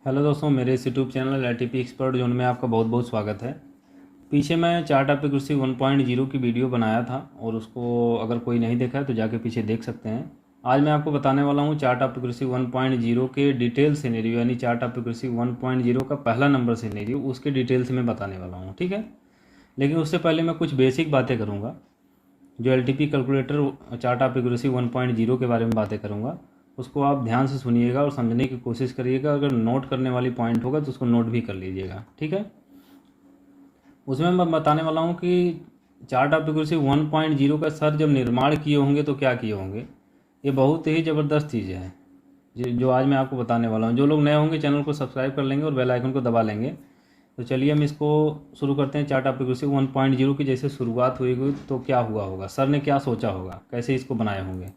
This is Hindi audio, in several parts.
हेलो दोस्तों, मेरे इस YouTube channel LTP expert zone में आपका बहुत बहुत स्वागत है। पीछे मैं चार्ट ऑफ एक्यूरेसी 1.0 की वीडियो बनाया था और उसको अगर कोई नहीं देखा है तो जाके पीछे देख सकते हैं। आज मैं आपको बताने वाला हूँ चार्ट ऑफ एक्यूरेसी 1.0 के डिटेल सिनेरियो, यानी चार्ट ऑफ एक्यूरेसी 1.0 का पहला नंबर सिनेरियो, उसके डिटेल्स में बताने वाला हूँ। ठीक है, लेकिन उससे पहले मैं कुछ बेसिक बातें करूँगा। जो LTP calculator chart of accuracy 1.0 के बारे में बातें करूँगा, उसको आप ध्यान से सुनिएगा और समझने की कोशिश करिएगा। अगर नोट करने वाली पॉइंट होगा तो उसको नोट भी कर लीजिएगा। ठीक है, उसमें मैं बताने वाला हूँ कि चार्ट ऑफ एक्यूरेसी 1.0 का सर जब निर्माण किए होंगे तो क्या किए होंगे। ये बहुत ही ज़बरदस्त चीज़ है जो आज मैं आपको बताने वाला हूँ। जो लोग नए होंगे चैनल को सब्सक्राइब कर लेंगे और बेल आइकन को दबा लेंगे। तो चलिए हम इसको शुरू करते हैं। चार्ट ऑफ एक्यूरेसी 1.0 की जैसे शुरुआत हुई तो क्या हुआ होगा, सर ने क्या सोचा होगा, कैसे इसको बनाए होंगे।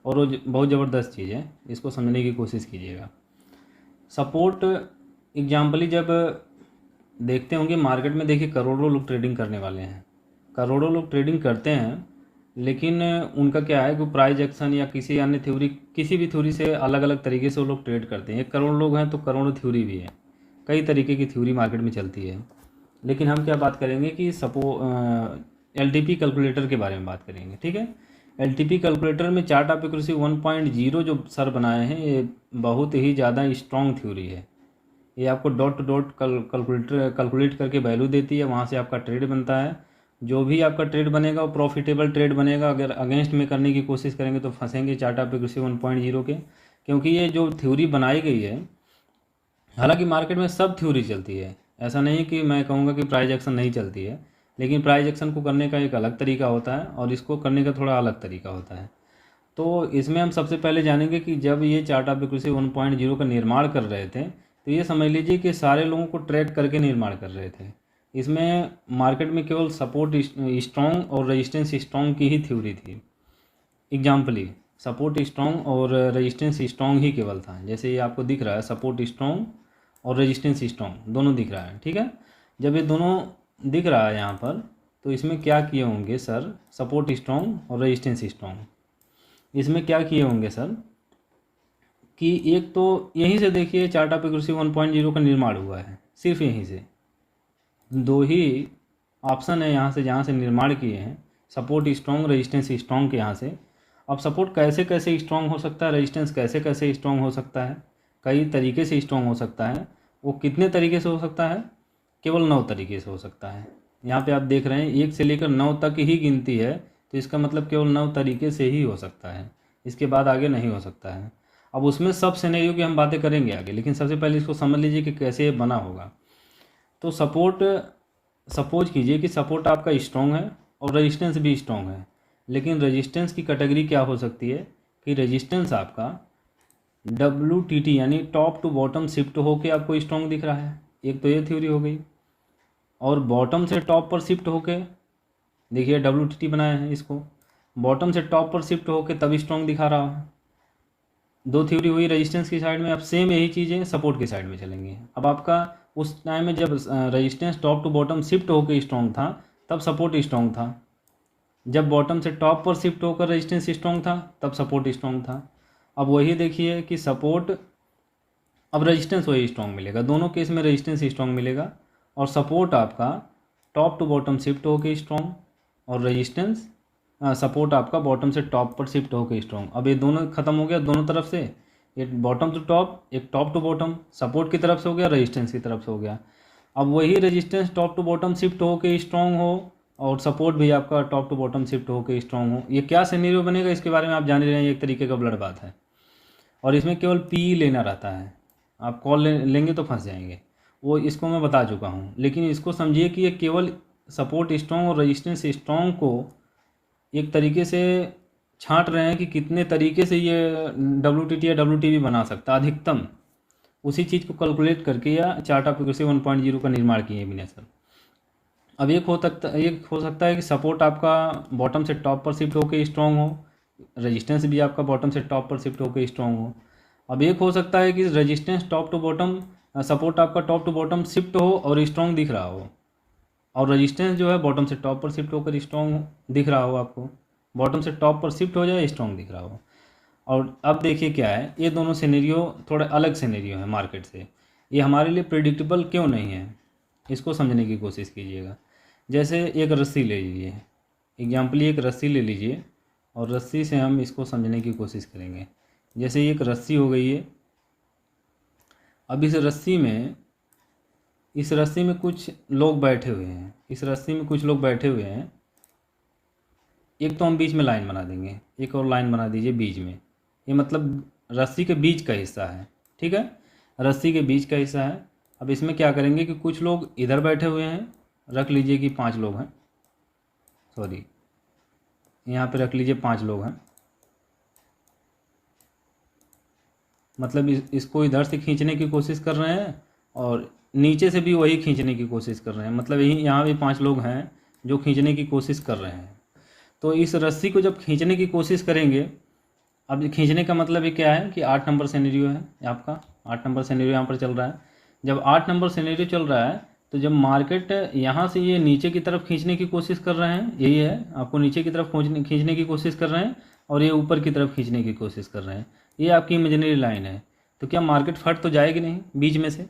और वो बहुत ज़बरदस्त चीज़ है, इसको समझने की कोशिश कीजिएगा। सपोर्ट एग्जाम्पली जब देखते होंगे मार्केट में, देखिए करोड़ों लोग ट्रेडिंग करने वाले हैं, करोड़ों लोग ट्रेडिंग करते हैं, लेकिन उनका क्या है कि प्राइस एक्शन या किसी अन्य थ्योरी, किसी भी थ्योरी से अलग अलग तरीके से वो लोग ट्रेड करते हैं। 1 करोड़ लोग हैं तो करोड़ों थ्योरी भी है, कई तरीके की थ्योरी मार्केट में चलती है। लेकिन हम क्या बात करेंगे कि एलटीपी कैलकुलेटर के बारे में बात करेंगे। ठीक है, एलटीपी कैलकुलेटर में चार्ट ऑफ एक्यूरेसी 1.0 जो सर बनाए हैं, ये बहुत ही ज़्यादा स्ट्रॉन्ग थ्योरी है। ये आपको डॉट टू डॉट कैलकुलेट करके वैल्यू देती है, वहाँ से आपका ट्रेड बनता है। जो भी आपका ट्रेड बनेगा वो प्रॉफिटेबल ट्रेड बनेगा। अगर अगेंस्ट में करने की कोशिश करेंगे तो फंसेंगे चार्ट ऑफ एक्यूरेसी 1.0 के, क्योंकि ये जो थ्योरी बनाई गई है, हालांकि मार्केट में सब थ्योरी चलती है, ऐसा नहीं कि मैं कहूँगा कि प्राइस एक्शन नहीं चलती है, लेकिन प्राइस एक्शन को करने का एक अलग तरीका होता है और इसको करने का थोड़ा अलग तरीका होता है। तो इसमें हम सबसे पहले जानेंगे कि जब ये चार्ट ऑफ एक्यूरेसी 1.0 का निर्माण कर रहे थे तो ये समझ लीजिए कि सारे लोगों को ट्रैक करके निर्माण कर रहे थे। इसमें मार्केट में केवल सपोर्ट स्ट्रॉन्ग और रेजिस्टेंस स्ट्रॉन्ग की ही थ्योरी थी। एग्जाम्पली सपोर्ट स्ट्रॉन्ग और रेजिस्टेंस स्ट्रॉन्ग ही केवल था। जैसे ये आपको दिख रहा है, सपोर्ट स्ट्रॉन्ग और रेजिस्टेंस स्ट्रॉन्ग दोनों दिख रहा है। ठीक है, जब ये दोनों दिख रहा है यहाँ पर, तो इसमें क्या किए होंगे सर, सपोर्ट स्ट्रॉन्ग और रेजिस्टेंस स्ट्रॉन्ग, इसमें क्या किए होंगे सर कि एक तो यहीं से देखिए चार्ट ऑफ एक्यूरेसी 1.0 का निर्माण हुआ है, सिर्फ यहीं से दो ही ऑप्शन है यहाँ से जहाँ से निर्माण किए हैं, सपोर्ट स्ट्रॉन्ग, रेजिस्टेंस स्ट्रॉन्ग के यहाँ से। अब सपोर्ट कैसे कैसे स्ट्रॉन्ग हो सकता है, रेजिस्टेंस कैसे कैसे स्ट्रॉन्ग हो सकता है, कई तरीके से स्ट्रॉन्ग हो सकता है। वो कितने तरीके से हो सकता है, केवल 9 तरीके से हो सकता है। यहाँ पे आप देख रहे हैं 1 से लेकर 9 तक ही गिनती है, तो इसका मतलब केवल 9 तरीके से ही हो सकता है, इसके बाद आगे नहीं हो सकता है। अब उसमें सब सिनेरियो की हम बातें करेंगे आगे, लेकिन सबसे पहले इसको समझ लीजिए कि कैसे ये बना होगा। तो सपोर्ट, सपोज कीजिए कि सपोर्ट आपका स्ट्रॉन्ग है और रेजिस्टेंस भी स्ट्रॉन्ग है, लेकिन रेजिस्टेंस की कैटेगरी क्या हो सकती है कि रेजिस्टेंस आपका WTT यानी टॉप टू बॉटम शिफ्ट होके आपको स्ट्रॉन्ग दिख रहा है, एक तो ये थ्योरी हो गई। और बॉटम से टॉप पर शिफ्ट होके, देखिए WTT बनाए हैं इसको, बॉटम से टॉप पर शिफ्ट होके तब स्ट्रॉन्ग दिखा रहा है। दो थ्योरी हुई रेजिस्टेंस की साइड में। अब सेम यही चीज़ें सपोर्ट की साइड में चलेंगी। अब आपका उस टाइम में जब resistance top to bottom shift होकर स्ट्रॉन्ग था तब सपोर्ट स्ट्रॉन्ग था, जब बॉटम से टॉप पर शिफ्ट होकर रेजिस्टेंस स्ट्रॉन्ग था तब सपोर्ट स्ट्रॉन्ग था। अब वही देखिए कि सपोर्ट, अब रेजिस्टेंस वही स्ट्रॉन्ग मिलेगा, दोनों केस में रेजिस्टेंस स्ट्रॉन्ग मिलेगा, और सपोर्ट आपका टॉप टू बॉटम शिफ्ट होकर स्ट्रॉन्ग, और रेजिस्टेंस सपोर्ट आपका बॉटम से टॉप पर शिफ्ट होकर स्ट्रॉन्ग। अब ये दोनों खत्म हो गया दोनों तरफ से, एक बॉटम टू टॉप, एक टॉप टू बॉटम, सपोर्ट की तरफ से हो गया, रेजिस्टेंस की तरफ से हो गया। अब वही resistance top to bottom shift होकर स्ट्रॉन्ग हो और सपोर्ट भी आपका टॉप टू बॉटम शिफ्ट होकर स्ट्रॉन्ग हो, ये क्या सिनेरियो बनेगा इसके बारे में आप जान रहे हैं, एक तरीके का ब्लड बात है। और इसमें केवल पी लेना रहता है, आप कॉल लेंगे तो फंस जाएंगे, वो इसको मैं बता चुका हूँ। लेकिन इसको समझिए कि ये केवल सपोर्ट स्ट्रॉन्ग और रेजिस्टेंस स्ट्रॉन्ग को एक तरीके से छांट रहे हैं कि कितने तरीके से ये WTT या WTB बना सकता है अधिकतम, उसी चीज़ को कैलकुलेट करके या चार्ट ऑफ एक्यूरेसी 1.0 का निर्माण किए बिना सर। अब एक हो सकता है कि सपोर्ट आपका बॉटम से टॉप पर शिफ्ट होकर स्ट्रॉन्ग हो, रेजिस्टेंस भी आपका बॉटम से टॉप पर शिफ्ट होकर स्ट्रॉन्ग हो। अब एक हो सकता है कि resistance top to bottom, support आपका टॉप टू बॉटम शिफ्ट हो और स्ट्रॉन्ग दिख रहा हो, और रेजिस्टेंस जो है बॉटम से टॉप पर शिफ्ट होकर स्ट्रॉन्ग दिख रहा हो, आपको बॉटम से टॉप पर शिफ्ट हो जाए स्ट्रॉन्ग दिख रहा हो। और अब देखिए क्या है, ये दोनों सिनेरियो थोड़े अलग सिनेरियो है मार्केट से। ये हमारे लिए प्रिडिक्टेबल क्यों नहीं है, इसको समझने की कोशिश कीजिएगा। जैसे एक रस्सी ले लीजिए, एग्जाम्पल एक रस्सी ले लीजिए और रस्सी से हम इसको समझने की कोशिश करेंगे। जैसे एक रस्सी हो गई है, अब इस रस्सी में कुछ लोग बैठे हुए हैं, इस रस्सी में कुछ लोग बैठे हुए हैं। एक तो हम बीच में लाइन बना देंगे, एक और लाइन बना दीजिए बीच में, ये मतलब रस्सी के बीच का हिस्सा है, ठीक है, रस्सी के बीच का हिस्सा है। अब इसमें क्या करेंगे कि कुछ लोग इधर बैठे हुए हैं, रख लीजिए कि 5 लोग हैं, सॉरी यहाँ पे रख लीजिए 5 लोग हैं। मतलब इसको इधर से खींचने की कोशिश कर रहे हैं और नीचे से भी वही खींचने की कोशिश कर रहे हैं, मतलब यही यहाँ भी 5 लोग हैं जो खींचने की कोशिश कर रहे हैं। तो इस रस्सी को जब खींचने की कोशिश करेंगे, अब खींचने का मतलब ये क्या है कि 8 नंबर सिनेरियो है आपका, 8 नंबर सिनेरियो यहाँ पर चल रहा है। जब 8 नंबर सिनेरियो चल रहा है तो जब मार्केट यहाँ से ये नीचे की तरफ खींचने की कोशिश कर रहे हैं, यही है, आपको नीचे की तरफ खींचने की कोशिश कर रहे हैं और ये ऊपर की तरफ खींचने की कोशिश कर रहे हैं, ये आपकी इमेजिनरी लाइन है। तो क्या मार्केट फट तो जाएगी नहीं बीच में से?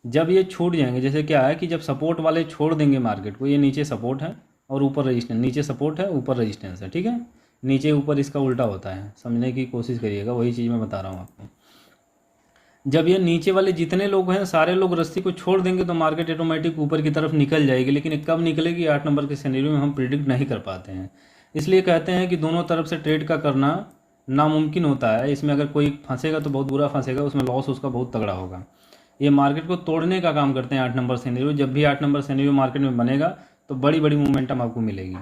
जब ये छूट जाएंगे, जैसे क्या है कि जब सपोर्ट वाले छोड़ देंगे मार्केट को, ये नीचे सपोर्ट है और ऊपर रेजिस्टेंस, नीचे सपोर्ट है ऊपर रेजिस्टेंस है, ठीक है, नीचे ऊपर इसका उल्टा होता है, समझने की कोशिश करिएगा, वही चीज़ मैं बता रहा हूँ आपको। जब ये नीचे वाले जितने लोग हैं सारे लोग रस्सी को छोड़ देंगे तो मार्केट ऑटोमेटिक ऊपर की तरफ निकल जाएगी, लेकिन ये कब निकलेगी 8 नंबर के सिनेरियो में हम प्रिडिक्ट नहीं कर पाते हैं। इसलिए कहते हैं कि दोनों तरफ से ट्रेड का करना नामुमकिन होता है। इसमें अगर कोई फंसेगा तो बहुत बुरा फंसेगा, उसमें लॉस उसका बहुत तगड़ा होगा। ये मार्केट को तोड़ने का काम करते हैं 8 नंबर सिनेरियो। जब भी 8 नंबर सिनेरियो मार्केट में बनेगा तो बड़ी बड़ी मोमेंटम आपको मिलेगी।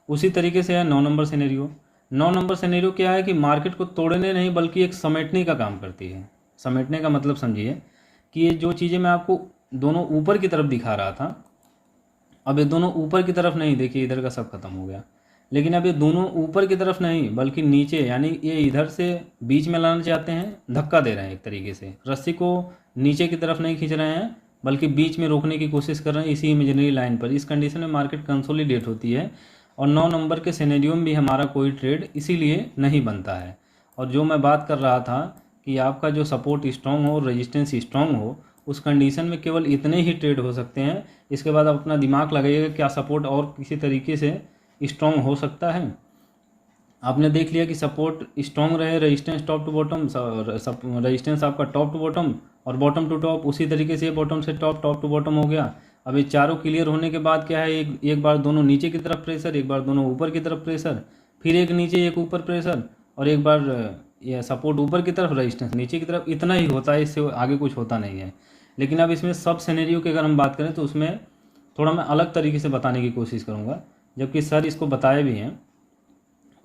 उसी तरीके से है 9 नंबर सिनेरियो। 9 नंबर सिनेरियो क्या है कि मार्केट को तोड़ने नहीं बल्कि एक समेटने का काम करती है। समेटने का मतलब समझिए कि ये जो चीज़ें मैं आपको दोनों ऊपर की तरफ दिखा रहा था, अब ये दोनों ऊपर की तरफ नहीं, देखिए इधर का सब खत्म हो गया, लेकिन अब ये दोनों ऊपर की तरफ नहीं बल्कि नीचे, यानी ये इधर से बीच में लाना चाहते हैं, धक्का दे रहे हैं एक तरीके से, रस्सी को नीचे की तरफ नहीं खींच रहे हैं बल्कि बीच में रोकने की कोशिश कर रहे हैं इसी इमेजिनरी लाइन पर। इस कंडीशन में मार्केट कंसोलिडेट होती है और 9 नंबर के सिनेरियो में भी हमारा कोई ट्रेड इसीलिए नहीं बनता है। और जो मैं बात कर रहा था कि आपका जो सपोर्ट स्ट्रॉन्ग हो, रेजिस्टेंस स्ट्रॉन्ग हो, उस कंडीशन में केवल इतने ही ट्रेड हो सकते हैं। इसके बाद आप अपना दिमाग लगाइएगा क्या सपोर्ट और किसी तरीके से स्ट्रॉन्ग हो सकता है। आपने देख लिया कि सपोर्ट स्ट्रॉन्ग रहे, resistance top to bottom, resistance आपका टॉप टू बॉटम और बॉटम टू टॉप, उसी तरीके से बॉटम से टॉप, टॉप टू बॉटम हो गया। अब ये चारों क्लियर होने के बाद क्या है, एक बार दोनों नीचे की तरफ प्रेशर, एक बार दोनों ऊपर की तरफ प्रेशर, फिर एक नीचे एक ऊपर प्रेशर और एक बार ये सपोर्ट ऊपर की तरफ, रेजिस्टेंस नीचे की तरफ, इतना ही होता है, इससे आगे कुछ होता नहीं है। लेकिन अब इसमें सब सिनेरियो की अगर हम बात करें तो उसमें थोड़ा मैं अलग तरीके से बताने की कोशिश करूँगा, जबकि सर इसको बताए भी हैं।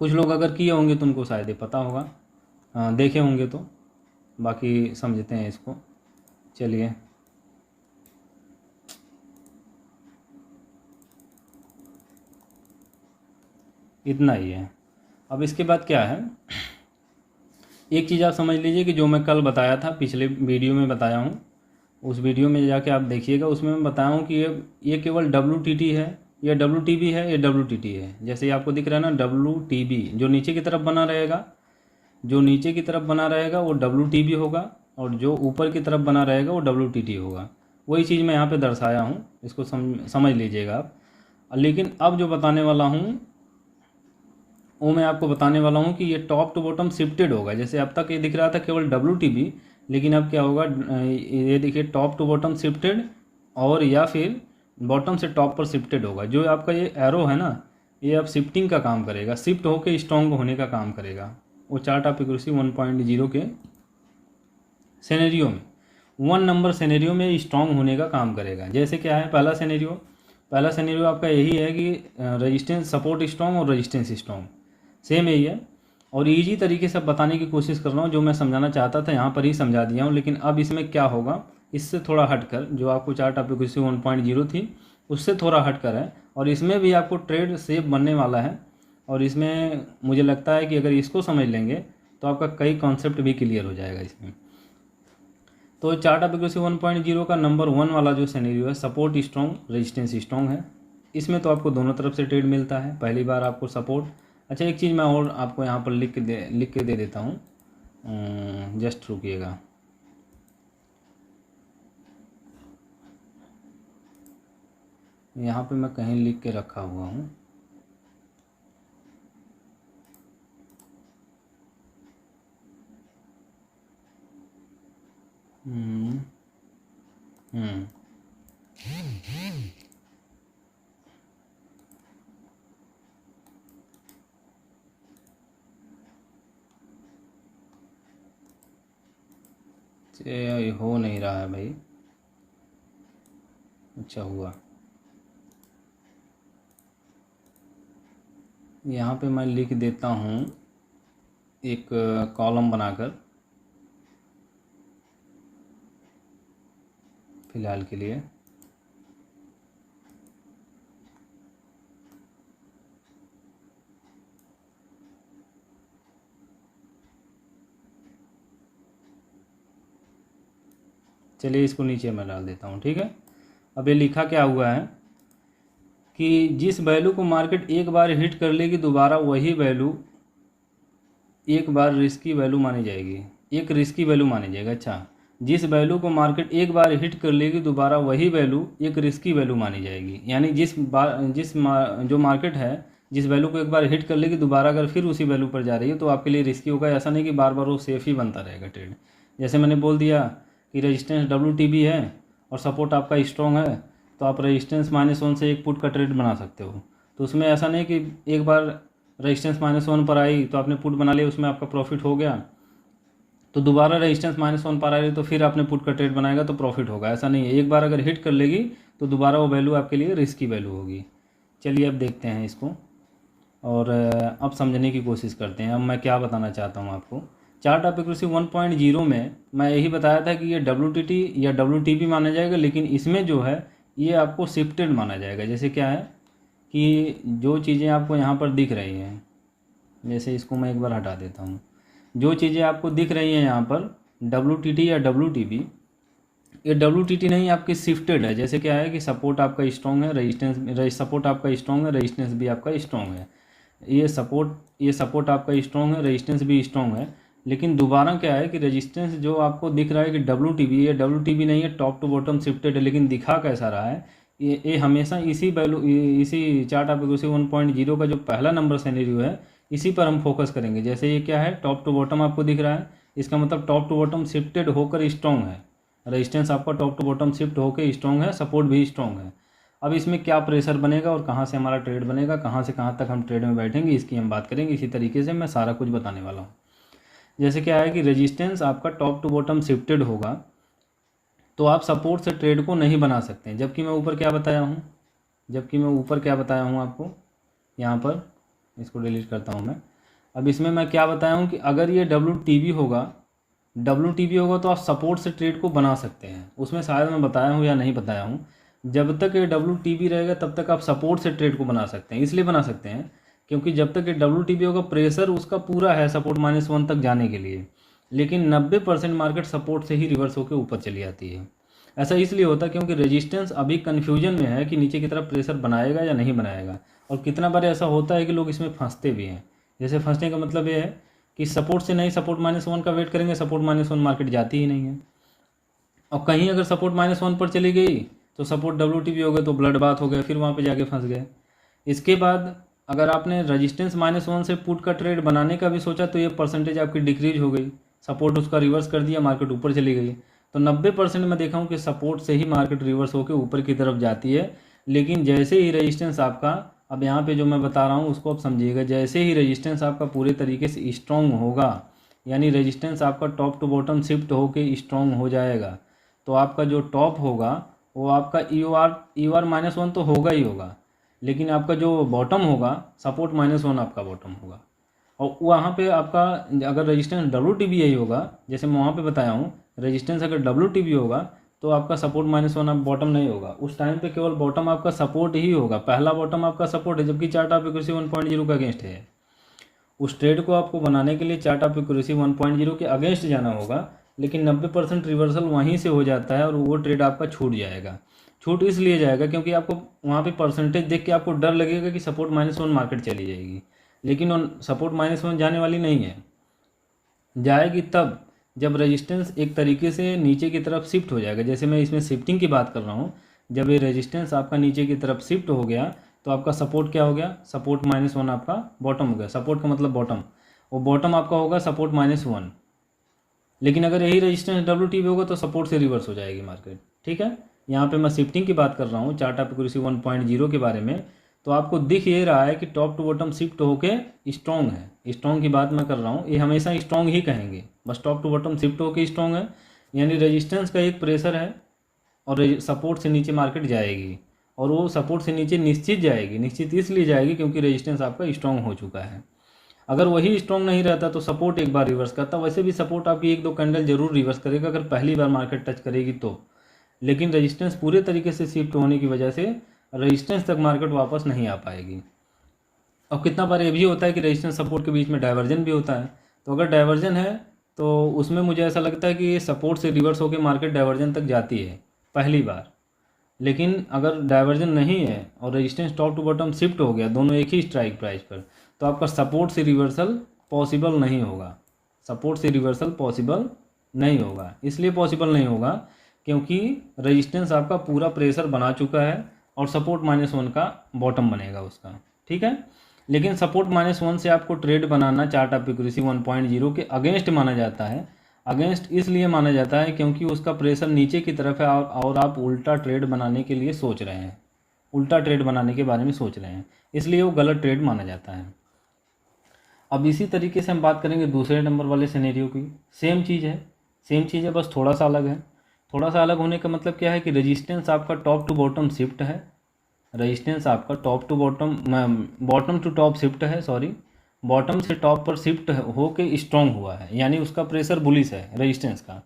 कुछ लोग अगर किए होंगे तो उनको शायद ये पता होगा, देखे होंगे तो, बाकी समझते हैं इसको। चलिए इतना ही है। अब इसके बाद क्या है, एक चीज़ आप समझ लीजिए कि जो मैं कल बताया था, पिछले वीडियो में बताया हूँ, उस वीडियो में जाके आप देखिएगा, उसमें मैं बताया हूँ कि ये केवल WTT है, ये WTB है, ये WTT है। जैसे ये आपको दिख रहा है ना WTB, जो नीचे की तरफ बना रहेगा, जो नीचे की तरफ बना रहेगा वो WTB होगा और जो ऊपर की तरफ बना रहेगा वो WTT होगा। वही चीज़ मैं यहाँ पे दर्शाया हूँ, इसको समझ लीजिएगा आप। लेकिन अब जो बताने वाला हूँ वो मैं आपको बताने वाला हूँ कि ये टॉप टू बॉटम शिफ्टेड होगा। जैसे अब तक ये दिख रहा था केवल WTB, लेकिन अब क्या होगा, ये देखिए टॉप टू बॉटम शिफ्टेड और या फिर बॉटम से टॉप पर शिफ्टेड होगा। जो आपका ये एरो है ना, ये अब शिफ्टिंग का काम करेगा, शिफ्ट होकर स्ट्रॉन्ग होने का काम करेगा। वो चार्ट ऑफ एक्यूरेसी 1.0 के सिनेरियो में 1 नंबर सिनेरियो में स्ट्रॉन्ग होने का काम करेगा। जैसे क्या है, पहला सिनेरियो आपका यही है कि रेजिस्टेंस सपोर्ट स्ट्रॉन्ग और रेजिस्टेंस स्ट्रॉन्ग, सेम यही है। और ईजी तरीके से बताने की कोशिश कर रहा हूँ, जो मैं समझाना चाहता था यहाँ पर ही समझा दिया हूँ। लेकिन अब इसमें क्या होगा, इससे थोड़ा हटकर, जो आपको चार्ट ऑफ एक्यूरेसी 1.0 थी उससे थोड़ा हटकर है, और इसमें भी आपको ट्रेड सेफ बनने वाला है। और इसमें मुझे लगता है कि अगर इसको समझ लेंगे तो आपका कई कॉन्सेप्ट भी क्लियर हो जाएगा इसमें। तो चार्ट ऑफ एक्यूरेसी 1.0 का नंबर 1 वाला जो सिनेरियो है, सपोर्ट स्ट्रॉन्ग, रेजिस्टेंस स्ट्रॉन्ग है, इसमें तो आपको दोनों तरफ से ट्रेड मिलता है। पहली बार आपको सपोर्ट, अच्छा एक चीज़ मैं और आपको यहाँ पर लिख के दे देता हूँ, जस्ट रुकिएगा। यहाँ पे मैं कहीं लिख के रखा हुआ हूँ। हम्म हम्म ये हो नहीं रहा है भाई। अच्छा हुआ। यहाँ पे मैं लिख देता हूँ एक कॉलम बनाकर फ़िलहाल के लिए। चलिए इसको नीचे मैं डाल देता हूँ, ठीक है। अब ये लिखा क्या हुआ है कि जिस वैल्यू को मार्केट एक बार हिट कर लेगी दोबारा वही वैल्यू एक बार रिस्की वैल्यू मानी जाएगी, एक रिस्की वैल्यू मानी जाएगी। अच्छा, जिस वैल्यू को मार्केट एक बार हिट कर लेगी दोबारा वही वैल्यू एक रिस्की वैल्यू मानी जाएगी। यानी जो मार्केट है जिस वैल्यू को एक बार हिट कर लेगी दोबारा अगर फिर उसी वैल्यू पर जा रही है तो आपके लिए रिस्की होगा। ऐसा नहीं कि बार बार वो सेफ ही बनता रहेगा ट्रेड। जैसे मैंने बोल दिया कि रेजिस्टेंस WTB है और सपोर्ट आपका स्ट्रॉन्ग है, तो आप रेजिस्टेंस -1 से एक पुट का ट्रेड बना सकते हो। तो उसमें ऐसा नहीं कि एक बार रेजिस्टेंस -1 पर आई तो आपने पुट बना लिया, उसमें आपका प्रॉफिट हो गया, तो दोबारा रेजिस्टेंस -1 पर आ रही तो फिर आपने पुट का ट्रेड बनाएगा तो प्रॉफिट होगा। ऐसा नहीं है, एक बार अगर हिट कर लेगी तो दोबारा वो वैल्यू आपके लिए रिस्की वैल्यू होगी। चलिए अब देखते हैं इसको और अब समझने की कोशिश करते हैं। अब मैं क्या बताना चाहता हूँ आपको, चार्ट ऑफ एक्यूरेसी 1.0 में मैं यही बताया था कि ये WTT या WTB माना जाएगा, लेकिन इसमें जो है ये आपको शिफ्टेड माना जाएगा। जैसे क्या है कि जो चीज़ें आपको यहाँ पर दिख रही हैं, जैसे इसको मैं एक बार हटा देता हूँ, जो चीज़ें आपको दिख रही हैं यहाँ पर WTT या WTB, ये WTT नहीं आपकी शिफ्टेड है। जैसे क्या है कि सपोर्ट आपका स्ट्रॉन्ग है, सपोर्ट आपका स्ट्रॉन्ग है, रेजिस्टेंस भी आपका स्ट्रॉन्ग है। ये सपोर्ट आपका स्ट्रॉन्ग है, रेजिस्टेंस भी स्ट्रॉन्ग है, लेकिन दोबारा क्या है कि रेजिस्टेंस जो आपको दिख रहा है कि WTB, ये WTB नहीं है, टॉप टू बॉटम शिफ्टेड है। लेकिन दिखा कैसा रहा है, ये हमेशा इसी चार्ट ऑफ एक्यूरेसी 1.0 का जो पहला नंबर सिनेरियो है इसी पर हम फोकस करेंगे। जैसे ये क्या है, टॉप टू बॉटम आपको दिख रहा है, इसका मतलब टॉप टू बॉटम शिफ्टेड होकर स्ट्रॉन्ग है। रेजिस्टेंस आपका टॉप टू बॉटम शिफ्ट होकर स्ट्रॉन्ग है, सपोर्ट भी स्ट्रॉन्ग है। अब इसमें क्या प्रेशर बनेगा और कहाँ से हमारा ट्रेड बनेगा, कहाँ से कहाँ तक हम ट्रेड में बैठेंगे, इसकी हम बात करेंगे। इसी तरीके से मैं सारा कुछ बताने वाला हूँ। जैसे क्या है कि रेजिस्टेंस आपका टॉप टू बॉटम शिफ्टेड होगा तो आप सपोर्ट से ट्रेड को नहीं बना सकते हैं। जबकि मैं ऊपर क्या बताया हूँ आपको, यहाँ पर इसको डिलीट करता हूँ मैं। अब इसमें मैं क्या बताया हूँ कि अगर ये WTB होगा तो आप सपोर्ट से ट्रेड को बना सकते हैं। उसमें शायद मैं बताया हूँ या नहीं बताया हूँ, जब तक ये WTB रहेगा तब तक आप सपोर्ट से ट्रेड को बना सकते हैं। इसलिए बना सकते हैं क्योंकि जब तक ये WTB होगा प्रेशर उसका पूरा है सपोर्ट -1 तक जाने के लिए, लेकिन 90% मार्केट सपोर्ट से ही रिवर्स होकर ऊपर चली आती है। ऐसा इसलिए होता है क्योंकि रेजिस्टेंस अभी कन्फ्यूजन में है कि नीचे की तरफ प्रेशर बनाएगा या नहीं बनाएगा। और कितना बार ऐसा होता है कि लोग इसमें फंसते भी हैं। जैसे फंसने का मतलब ये है कि सपोर्ट से नहीं, सपोर्ट -1 का वेट करेंगे, सपोर्ट -1 मार्केट जाती ही नहीं है। और कहीं अगर सपोर्ट -1 पर चली गई तो सपोर्ट WTB हो गया तो ब्लड बात हो गया, फिर वहाँ पे जाके फंस गए। इसके बाद अगर आपने रेजिस्टेंस -1 से पुट का ट्रेड बनाने का भी सोचा तो ये परसेंटेज आपकी डिक्रीज हो गई, सपोर्ट उसका रिवर्स कर दिया, मार्केट ऊपर चली गई। तो 90% में देखा हूँ कि सपोर्ट से ही मार्केट रिवर्स होकर ऊपर की तरफ जाती है। लेकिन जैसे ही रेजिस्टेंस आपका, अब यहाँ पे जो मैं बता रहा हूँ उसको आप समझिएगा, जैसे ही रेजिस्टेंस आपका पूरे तरीके से स्ट्रॉन्ग होगा, यानी रेजिस्टेंस आपका टॉप टू बॉटम शिफ्ट होकर स्ट्रॉन्ग हो जाएगा, तो आपका जो टॉप होगा वो आपका EOR -1 तो होगा ही होगा, लेकिन आपका जो बॉटम होगा सपोर्ट -1 आपका बॉटम होगा। और वहाँ पे आपका अगर रेजिस्टेंस WTB यही होगा, जैसे मैं वहाँ पे बताया हूँ, रेजिस्टेंस अगर WTB होगा तो आपका सपोर्ट -1 आप बॉटम नहीं होगा। उस टाइम पे केवल बॉटम आपका सपोर्ट ही होगा, पहला बॉटम आपका सपोर्ट है, जबकि चार्ट ऑफ एक्यूरेसी 1.0 का अगेंस्ट है। उस ट्रेड को आपको बनाने के लिए चार्ट ऑफ एक्यूरेसी 1.0 के अगेंस्ट जाना होगा, लेकिन 90% रिवर्सल वहीं से हो जाता है और वो ट्रेड आपका छूट जाएगा। छूट इसलिए जाएगा क्योंकि आपको वहाँ पे परसेंटेज देख के आपको डर लगेगा कि सपोर्ट -1 मार्केट चली जाएगी, लेकिन सपोर्ट -1 जाने वाली नहीं है। जाएगी तब जब रेजिस्टेंस एक तरीके से नीचे की तरफ शिफ्ट हो जाएगा। जैसे मैं इसमें शिफ्टिंग की बात कर रहा हूँ, जब ये रेजिस्टेंस आपका नीचे की तरफ शिफ्ट हो गया तो आपका सपोर्ट क्या हो गया, सपोर्ट -1 आपका बॉटम हो गया। सपोर्ट का मतलब बॉटम, वो बॉटम आपका होगा सपोर्ट -1। लेकिन अगर यही रेजिस्टेंस WT पे होगा तो सपोर्ट से रिवर्स हो जाएगी मार्केट। ठीक है, यहाँ पे मैं शिफ्टिंग की बात कर रहा हूँ, चार्ट ऑफ एक्यूरेसी 1.0 के बारे में। तो आपको दिख ये रहा है कि टॉप टू बॉटम शिफ्ट होके स्ट्रॉन्ग है। स्ट्रॉन्ग की बात मैं कर रहा हूँ, ये हमेशा स्ट्रॉन्ग ही कहेंगे, बस टॉप टू बॉटम शिफ्ट होके स्ट्रॉन्ग है, यानी रेजिस्टेंस का एक प्रेशर है और सपोर्ट से नीचे मार्केट जाएगी, और वो सपोर्ट से नीचे निश्चित जाएगी। निश्चित इसलिए जाएगी क्योंकि रेजिस्टेंस आपका स्ट्रॉन्ग हो चुका है। अगर वही स्ट्रॉन्ग नहीं रहता तो सपोर्ट एक बार रिवर्स करता, वैसे भी सपोर्ट आपकी 1-2 कैंडल जरूर रिवर्स करेगा अगर पहली बार मार्केट टच करेगी तो, लेकिन रेजिस्टेंस पूरे तरीके से शिफ्ट होने की वजह से रेजिस्टेंस तक मार्केट वापस नहीं आ पाएगी। और कितना बार ये भी होता है कि रेजिस्टेंस सपोर्ट के बीच में डाइवर्जन भी होता है, तो अगर डाइवर्जन है तो उसमें मुझे ऐसा लगता है कि ये सपोर्ट से रिवर्स होकर मार्केट डाइवर्जन तक जाती है पहली बार। लेकिन अगर डाइवर्जन नहीं है और resistance top to bottom shift हो गया, दोनों एक ही स्ट्राइक प्राइस पर, तो आपका सपोर्ट से रिवर्सल पॉसिबल नहीं होगा। सपोर्ट से रिवर्सल पॉसिबल नहीं होगा। इसलिए पॉसिबल नहीं होगा क्योंकि रेजिस्टेंस आपका पूरा प्रेशर बना चुका है और सपोर्ट -1 का बॉटम बनेगा उसका। ठीक है, लेकिन सपोर्ट -1 से आपको trade banana chart of accuracy 1.0 के अगेंस्ट माना जाता है। अगेंस्ट इसलिए माना जाता है क्योंकि उसका प्रेशर नीचे की तरफ है और आप उल्टा ट्रेड बनाने के लिए सोच रहे हैं, उल्टा ट्रेड बनाने के बारे में सोच रहे हैं, इसलिए वो गलत ट्रेड माना जाता है। अब इसी तरीके से हम बात करेंगे दूसरे नंबर वाले सिनेरियो की। सेम चीज़ है, बस थोड़ा सा अलग है। थोड़ा सा अलग होने का मतलब क्या है कि रेजिस्टेंस आपका टॉप टू बॉटम शिफ्ट है। रेजिस्टेंस आपका top to bottom, bottom to top shift है, सॉरी, बॉटम से टॉप पर शिफ्ट होके स्ट्रॉन्ग हुआ है, यानी उसका प्रेशर बुलिश है रेजिस्टेंस का।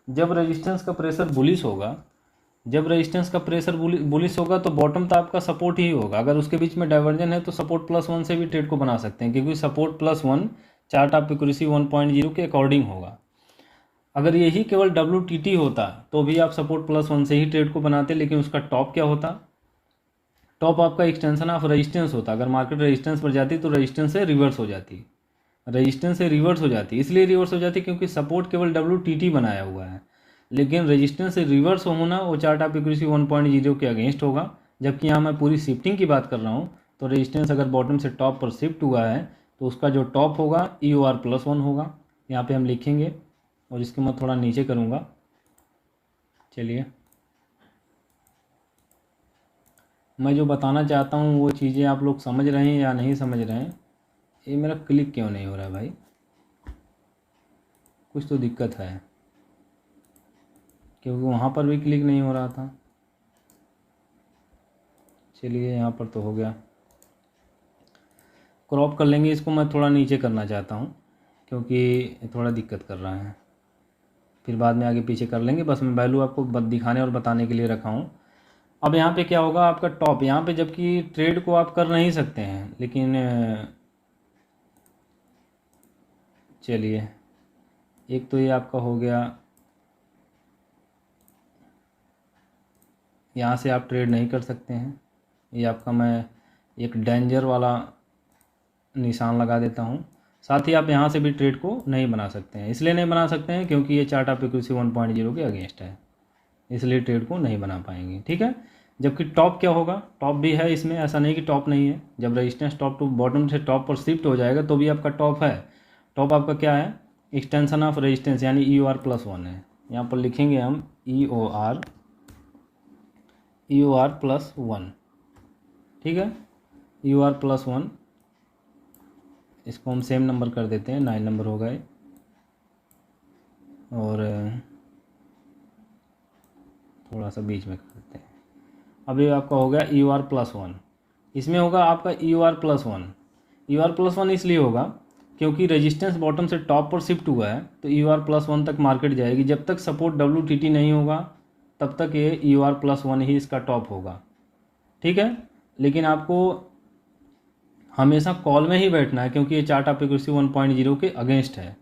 जब रेजिस्टेंस का प्रेशर बुलिश होगा, जब रेजिस्टेंस का प्रेशर बुलिश होगा तो बॉटम तो आपका सपोर्ट ही होगा। अगर उसके बीच में डाइवर्जन है तो सपोर्ट +1 से भी ट्रेड को बना सकते हैं, क्योंकि सपोर्ट +1 चार्ट ऑफ एक्यूरेसी 1.0 के अकॉर्डिंग होगा। अगर यही केवल WTT होता तो भी आप सपोर्ट +1 से ही ट्रेड को बनाते, लेकिन उसका टॉप क्या होता, टॉप आपका एक्सटेंशन ऑफ रेजिस्टेंस होता। अगर मार्केट रेजिस्टेंस पर जाती तो रेजिस्टेंस से रिवर्स हो जाती, रेजिस्टेंस से रिवर्स हो जाती। इसलिए रिवर्स हो जाती क्योंकि सपोर्ट केवल WTT बनाया हुआ है, लेकिन रेजिस्टेंस से रिवर्स होना वो चार्ट ऑफ एक्यूरेसी 1.0 के अगेंस्ट होगा। जबकि यहाँ मैं पूरी शिफ्टिंग की बात कर रहा हूँ, तो रेजिस्टेंस अगर बॉटम से टॉप पर शिफ्ट हुआ है तो उसका जो टॉप होगा EOR+1 होगा। यहाँ पे हम लिखेंगे और इसको मैं थोड़ा नीचे करूँगा। चलिए, मैं जो बताना चाहता हूँ वो चीज़ें आप लोग समझ रहे हैं या नहीं समझ रहे हैं। ये मेरा क्लिक क्यों नहीं हो रहा है भाई, कुछ तो दिक्कत है, क्योंकि वहाँ पर भी क्लिक नहीं हो रहा था। चलिए, यहाँ पर तो हो गया। क्रॉप कर लेंगे इसको, मैं थोड़ा नीचे करना चाहता हूँ क्योंकि थोड़ा दिक्कत कर रहा है, फिर बाद में आगे पीछे कर लेंगे। बस मैं वैल्यू आपको दिखाने और बताने के लिए रखा हूँ। अब यहाँ पे क्या होगा, आपका टॉप यहाँ पे, जबकि ट्रेड को आप कर नहीं सकते हैं, लेकिन चलिए, एक तो ये आपका हो गया, यहाँ से आप ट्रेड नहीं कर सकते हैं। ये आपका मैं एक डेंजर वाला निशान लगा देता हूँ। साथ ही आप यहाँ से भी ट्रेड को नहीं बना सकते हैं। इसलिए नहीं बना सकते हैं क्योंकि ये चार्ट ऑफ एक्यूरेसी 1.0 के अगेंस्ट है, इसलिए ट्रेड को नहीं बना पाएंगे। ठीक है, जबकि टॉप क्या होगा, टॉप भी है इसमें, ऐसा नहीं कि टॉप नहीं है। जब रेजिस्टेंस टॉप टू बॉटम से टॉप पर शिफ्ट हो जाएगा तो भी आपका टॉप है। टॉप आपका क्या है, एक्सटेंशन ऑफ रेजिस्टेंस, यानी EOR+1 है। यहाँ पर लिखेंगे हम EOR+1। ठीक है, EOR+1, इसको हम सेम नंबर कर देते हैं, 9 नंबर हो गए। और थोड़ा सा बीच में कर देते हैं। अब ये आपका हो गया EOR+1। इसमें होगा आपका EOR+1। EOR+1 इसलिए होगा क्योंकि रेजिस्टेंस बॉटम से टॉप पर शिफ्ट हुआ है, तो EOR+1 तक मार्केट जाएगी। जब तक सपोर्ट WTT नहीं होगा तब तक ये EOR+1 ही इसका टॉप होगा। ठीक है, लेकिन आपको हमेशा कॉल में ही बैठना है क्योंकि ये चार्ट ऑफ एक्यूरेसी 1.0 के अगेंस्ट है।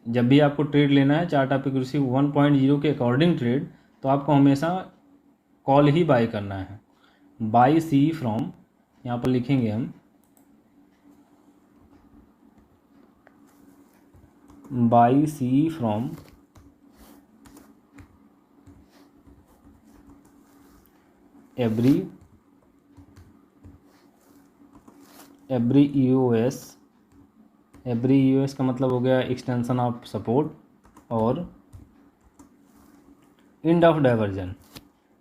जब भी आपको ट्रेड लेना है चार्ट ऑफ एक्यूरेसी 1.0 के अकॉर्डिंग ट्रेड, तो आपको हमेशा कॉल ही बाय करना है। बाय सी फ्रॉम, यहाँ पर लिखेंगे हम बाय सी एवरी EOS का मतलब हो गया एक्सटेंशन ऑफ सपोर्ट, और एंड ऑफ डाइवर्जन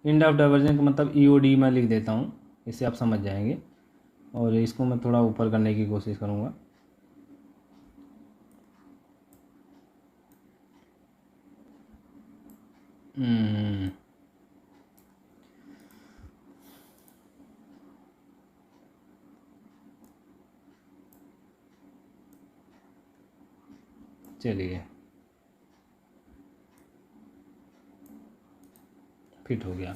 का मतलब EOD मैं लिख देता हूँ, इससे आप समझ जाएंगे। और इसको मैं थोड़ा ऊपर करने की कोशिश करूँगा। चलिए, फिट हो गया।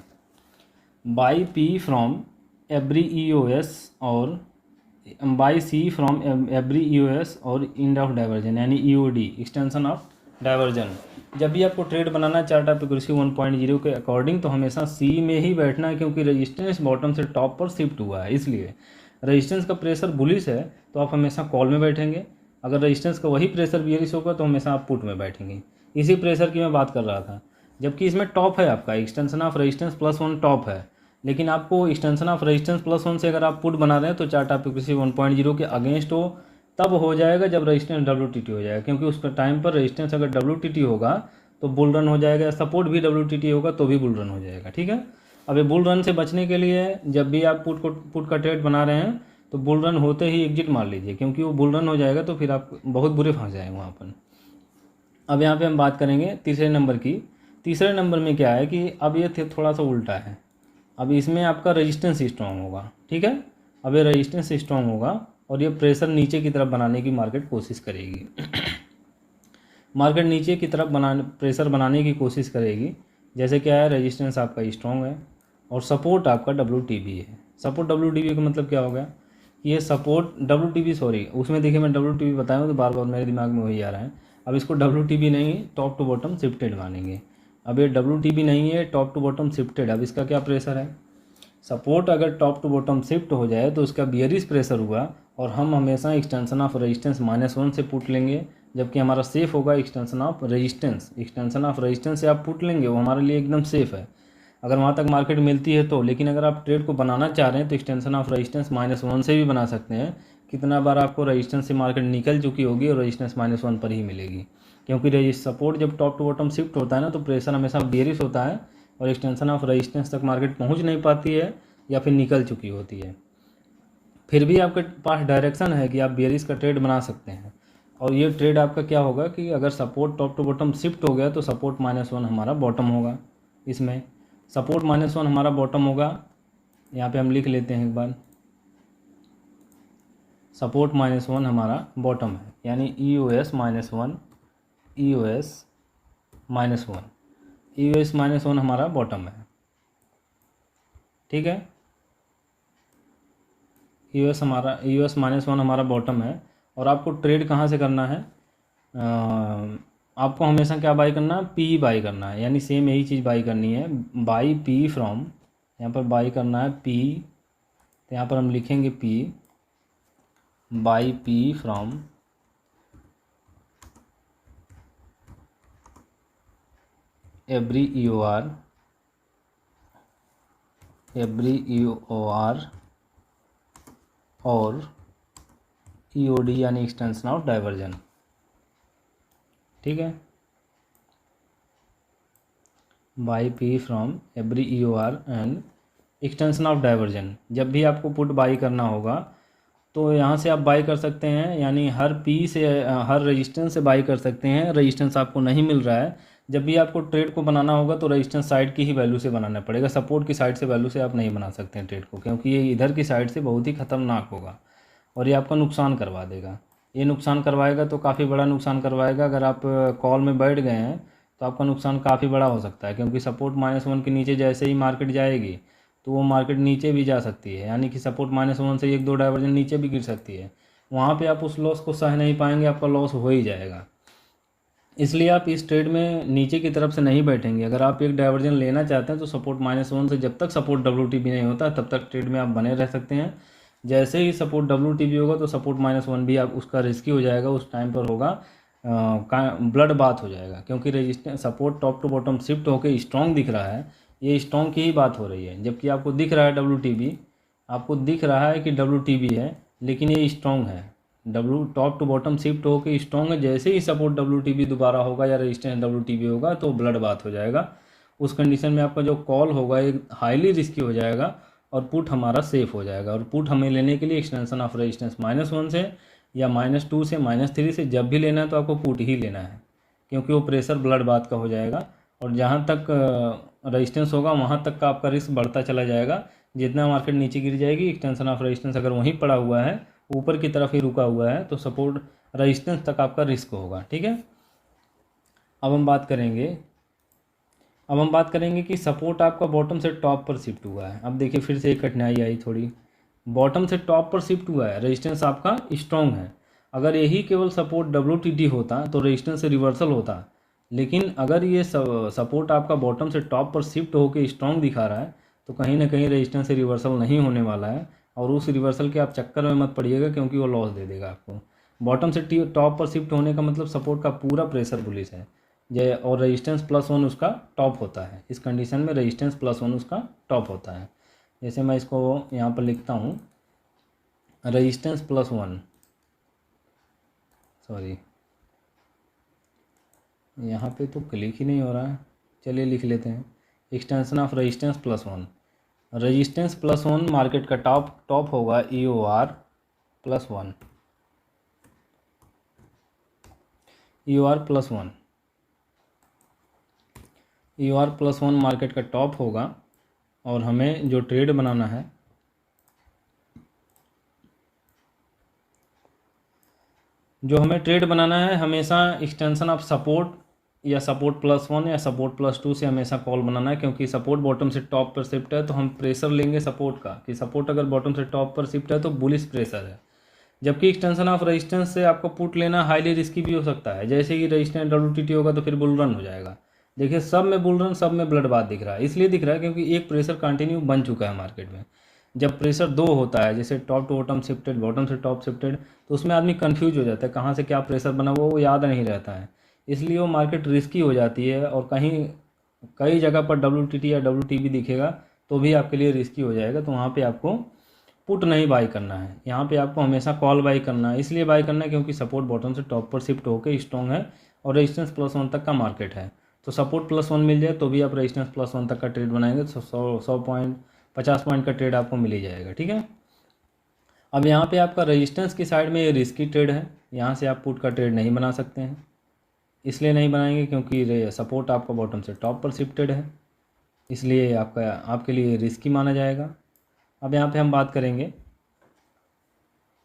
By P from every EOS और by C from every EOS और एंड ऑफ डाइवर्जन यानी EOD एक्सटेंशन ऑफ डाइवर्जन। जब भी आपको ट्रेड बनाना है चार्ट ऑफ एक्यूरेसी 1.0 के अकॉर्डिंग, तो हमेशा C में ही बैठना है, क्योंकि रेजिस्टेंस बॉटम से टॉप पर शिफ्ट हुआ है। इसलिए रेजिस्टेंस का प्रेशर बुलिश है तो आप हमेशा कॉल में बैठेंगे, अगर रेजिस्टेंस का वही प्रेशर बियरिश होगा तो हमेशा आप पुट में बैठेंगे। इसी प्रेशर की मैं बात कर रहा था, जबकि इसमें टॉप है आपका एक्सटेंशन ऑफ रेजिस्टेंस +1 टॉप है, लेकिन आपको एक्सटेंशन ऑफ रेजिस्टेंस +1 से अगर आप पुट बना रहे हैं तो चार्ट ऑफ एक्यूरेसी 1.0 के अगेंस्ट हो, तब हो जाएगा जब रेजिस्टेंस WTT हो जाएगा, क्योंकि उस टाइम पर रेजिस्टेंस अगर WTT होगा तो बुल रन हो जाएगा, सपोर्ट भी WTT होगा तो भी बुल रन हो जाएगा। ठीक है, अब ये बुल रन से बचने के लिए जब भी आप पुट का ट्रेड बना रहे हैं तो बुल रन होते ही एग्जिट मार लीजिए, क्योंकि वो बुल रन हो जाएगा तो फिर आप बहुत बुरे फंस जाएंगे वहाँ पर। अब यहाँ पे हम बात करेंगे तीसरे नंबर की। तीसरे नंबर में क्या है कि अब ये थोड़ा सा उल्टा है, अब इसमें आपका रेजिस्टेंस स्ट्रॉन्ग होगा। ठीक है, अब ये रेजिस्टेंस स्ट्रॉन्ग होगा और ये प्रेशर नीचे की तरफ बनाने की मार्केट कोशिश करेगी मार्केट नीचे की तरफ प्रेशर बनाने की कोशिश करेगी। जैसे क्या है, रेजिस्टेंस आपका स्ट्रॉन्ग है और सपोर्ट आपका WTB है। सपोर्ट WTB का मतलब क्या हो गया, ये सपोर्ट WTB, सॉरी उसमें देखिए मैं WTB बताया हूँ तो बार बार मेरे दिमाग में वही आ रहा है। अब इसको WTB नहीं, टॉप टू बॉटम शिफ्टेड मानेंगे। अब ये WTB नहीं है, टॉप टू बॉटम शिफ्टेड। अब इसका क्या प्रेशर है, सपोर्ट अगर टॉप टू बॉटम शिफ्ट हो जाए तो उसका बियरिश प्रेशर हुआ, और हम हमेशा एक्सटेंशन ऑफ रेजिस्टेंस -1 से पुट लेंगे, जबकि हमारा सेफ होगा extension of resistance. Extension of resistance से आप पुट लेंगे, वो हमारे लिए एकदम सेफ है अगर वहाँ तक मार्केट मिलती है तो। लेकिन अगर आप ट्रेड को बनाना चाह रहे हैं तो एक्सटेंशन ऑफ रेजिस्टेंस -1 से भी बना सकते हैं। कितना बार आपको रेजिस्टेंस से मार्केट निकल चुकी होगी और रेजिस्टेंस -1 पर ही मिलेगी, क्योंकि सपोर्ट जब टॉप टू बॉटम शिफ्ट होता है ना तो प्रेशर हमेशा बेरिश होता है और एक्सटेंशन ऑफ रेजिस्टेंस तक मार्केट पहुँच नहीं पाती है या फिर निकल चुकी होती है। फिर भी आपके पास डायरेक्शन है कि आप बेरिश का ट्रेड बना सकते हैं, और ये ट्रेड आपका क्या होगा कि अगर support top to bottom shift हो गया तो सपोर्ट -1 हमारा बॉटम होगा। इसमें सपोर्ट -1 हमारा बॉटम होगा, यहाँ पे हम लिख लेते हैं एक बार, सपोर्ट -1 हमारा बॉटम है, यानी EOS -1 हमारा बॉटम है। ठीक है, EOS -1 हमारा बॉटम है। और आपको ट्रेड कहाँ से करना है, आपको हमेशा क्या बाई करना है, P बाई करना है, यानी सेम यही चीज़ बाई करनी है। बाई P फ्रॉम, यहाँ पर बाई करना है P, तो यहाँ पर हम लिखेंगे P, by P from every EOR और EOD यानी एक्सटेंशन ऑफ डाइवर्जन। ठीक है, by P from every EOR and extension of diversion. जब भी आपको पुट बाई करना होगा तो यहाँ से आप बाई कर सकते हैं, यानी हर P से हर रेजिस्टेंस से बाई कर सकते हैं। रेजिस्टेंस आपको नहीं मिल रहा है, जब भी आपको ट्रेड को बनाना होगा तो रेजिस्टेंस साइड की ही वैल्यू से बनाना पड़ेगा, सपोर्ट की साइड से वैल्यू से आप नहीं बना सकते हैं ट्रेड को, क्योंकि ये इधर की साइड से बहुत ही ख़तरनाक होगा और ये आपका नुकसान करवा देगा। ये नुकसान करवाएगा तो काफ़ी बड़ा नुकसान करवाएगा। अगर आप कॉल में बैठ गए हैं तो आपका नुकसान काफ़ी बड़ा हो सकता है, क्योंकि सपोर्ट -1 के नीचे जैसे ही मार्केट जाएगी तो वो मार्केट नीचे भी जा सकती है, यानी कि सपोर्ट -1 से 1-2 डाइवर्जन नीचे भी गिर सकती है। वहाँ पे आप उस लॉस को सह नहीं पाएंगे, आपका लॉस हो ही जाएगा। इसलिए आप इस ट्रेड में नीचे की तरफ से नहीं बैठेंगे। अगर आप एक डाइवर्जन लेना चाहते हैं तो सपोर्ट -1 से जब तक सपोर्ट WTB नहीं होता तब तक ट्रेड में आप बने रह सकते हैं। जैसे ही सपोर्ट WTB होगा तो सपोर्ट -1 भी आप उसका रिस्की हो जाएगा, उस टाइम पर होगा ब्लड बाथ हो जाएगा, क्योंकि resistance support top to bottom shift होकर स्ट्रॉन्ग दिख रहा है, ये स्ट्रॉन्ग की ही बात हो रही है, जबकि आपको दिख रहा है WTB, आपको दिख रहा है कि WTB है, लेकिन ये स्ट्रॉन्ग है। W top to bottom shift होकर स्ट्रॉन्ग है। जैसे ही सपोर्ट WTB दोबारा होगा या रेजिस्टेंस WTB होगा तो ब्लड बात हो जाएगा। उस कंडीशन में आपका जो कॉल होगा एक हाईली रिस्की हो जाएगा और पुट हमारा सेफ हो जाएगा। और पुट हमें लेने के लिए एक्सटेंशन ऑफ रेजिस्टेंस -1 से या -2 से -3 से जब भी लेना है तो आपको पुट ही लेना है, क्योंकि वो प्रेशर ब्लड बात का हो जाएगा और जहाँ तक रेजिस्टेंस होगा वहाँ तक का आपका रिस्क बढ़ता चला जाएगा। जितना मार्केट नीचे गिर जाएगी, एक्सटेंशन ऑफ रेजिस्टेंस अगर वहीं पड़ा हुआ है, ऊपर की तरफ ही रुका हुआ है, तो सपोर्ट रेजिस्टेंस तक आपका रिस्क होगा। ठीक है, अब हम बात करेंगे कि सपोर्ट आपका बॉटम से टॉप पर शिफ्ट हुआ है। अब देखिए फिर से एक कठिनाई आई थोड़ी, बॉटम से टॉप पर शिफ्ट हुआ है, रेजिस्टेंस आपका स्ट्रॉन्ग है। अगर यही केवल सपोर्ट WTD होता तो रेजिस्टेंस से रिवर्सल होता, लेकिन अगर ये सपोर्ट आपका बॉटम से टॉप पर शिफ्ट होकर स्ट्रॉन्ग दिखा रहा है तो कहीं ना कहीं रेजिस्टेंस से रिवर्सल नहीं होने वाला है। और उस रिवर्सल के आप चक्कर में मत पड़िएगा, क्योंकि वो लॉस दे देगा आपको। बॉटम से टॉप पर शिफ्ट होने का मतलब सपोर्ट का पूरा प्रेशर बुलिश है जय, और रेजिस्टेंस +1 उसका टॉप होता है। इस कंडीशन में रेजिस्टेंस +1 उसका टॉप होता है। जैसे मैं इसको यहाँ पर लिखता हूँ, रेजिस्टेंस +1, सॉरी यहाँ पे तो क्लिक ही नहीं हो रहा है, चलिए लिख लेते हैं, extension of resistance +1। Resistance +1 market का टॉप होगा EOR +1, EOR+1 मार्केट का टॉप होगा। और हमें जो ट्रेड बनाना है, हमेशा एक्सटेंशन ऑफ सपोर्ट या सपोर्ट +1 या सपोर्ट +2 से हमेशा कॉल बनाना है, क्योंकि सपोर्ट बॉटम से टॉप पर शिफ्ट है तो हम प्रेशर लेंगे सपोर्ट का, कि सपोर्ट अगर बॉटम से टॉप पर शिफ्ट है तो बुलिश प्रेशर है। जबकि एक्सटेंशन ऑफ रेजिस्टेंस से आपको पुट लेना हाईली रिस्की भी हो सकता है। जैसे ही रेजिस्टेंस WTT होगा तो फिर बुल रन हो जाएगा। देखिए सब में बुल रन, सब में ब्लड बात दिख रहा है। इसलिए दिख रहा है क्योंकि एक प्रेशर कंटिन्यू बन चुका है मार्केट में। जब प्रेशर 2 होता है, जैसे top to bottom shifted, bottom से टॉप शिफ्टेड, तो उसमें आदमी कंफ्यूज हो जाता है, कहाँ से क्या प्रेशर बना हुआ वो याद नहीं रहता है। इसलिए वो मार्केट रिस्की हो जाती है और कई जगह पर WTT या WTB दिखेगा तो भी आपके लिए रिस्की हो जाएगा। तो वहाँ पे आपको पुट नहीं बाई करना है, यहाँ पे आपको हमेशा कॉल बाई करना है। इसलिए बाई करना है क्योंकि सपोर्ट बॉटम से टॉप पर शिफ्ट होकर स्ट्रॉन्ग है और रेजिस्टेंस +1 तक का मार्केट है। तो सपोर्ट +1 मिल जाए तो भी आप रेजिस्टेंस +1 तक का ट्रेड बनाएंगे तो 100 पॉइंट 50 पॉइंट का ट्रेड आपको मिल ही जाएगा। ठीक है, अब यहाँ पे आपका रेजिस्टेंस की साइड में ये रिस्की ट्रेड है, यहाँ से आप पुट का ट्रेड नहीं बना सकते हैं। इसलिए नहीं बनाएंगे क्योंकि सपोर्ट आपका बॉटम से टॉप पर शिफ्टेड है, इसलिए आपके लिए रिस्की माना जाएगा। अब यहाँ पे हम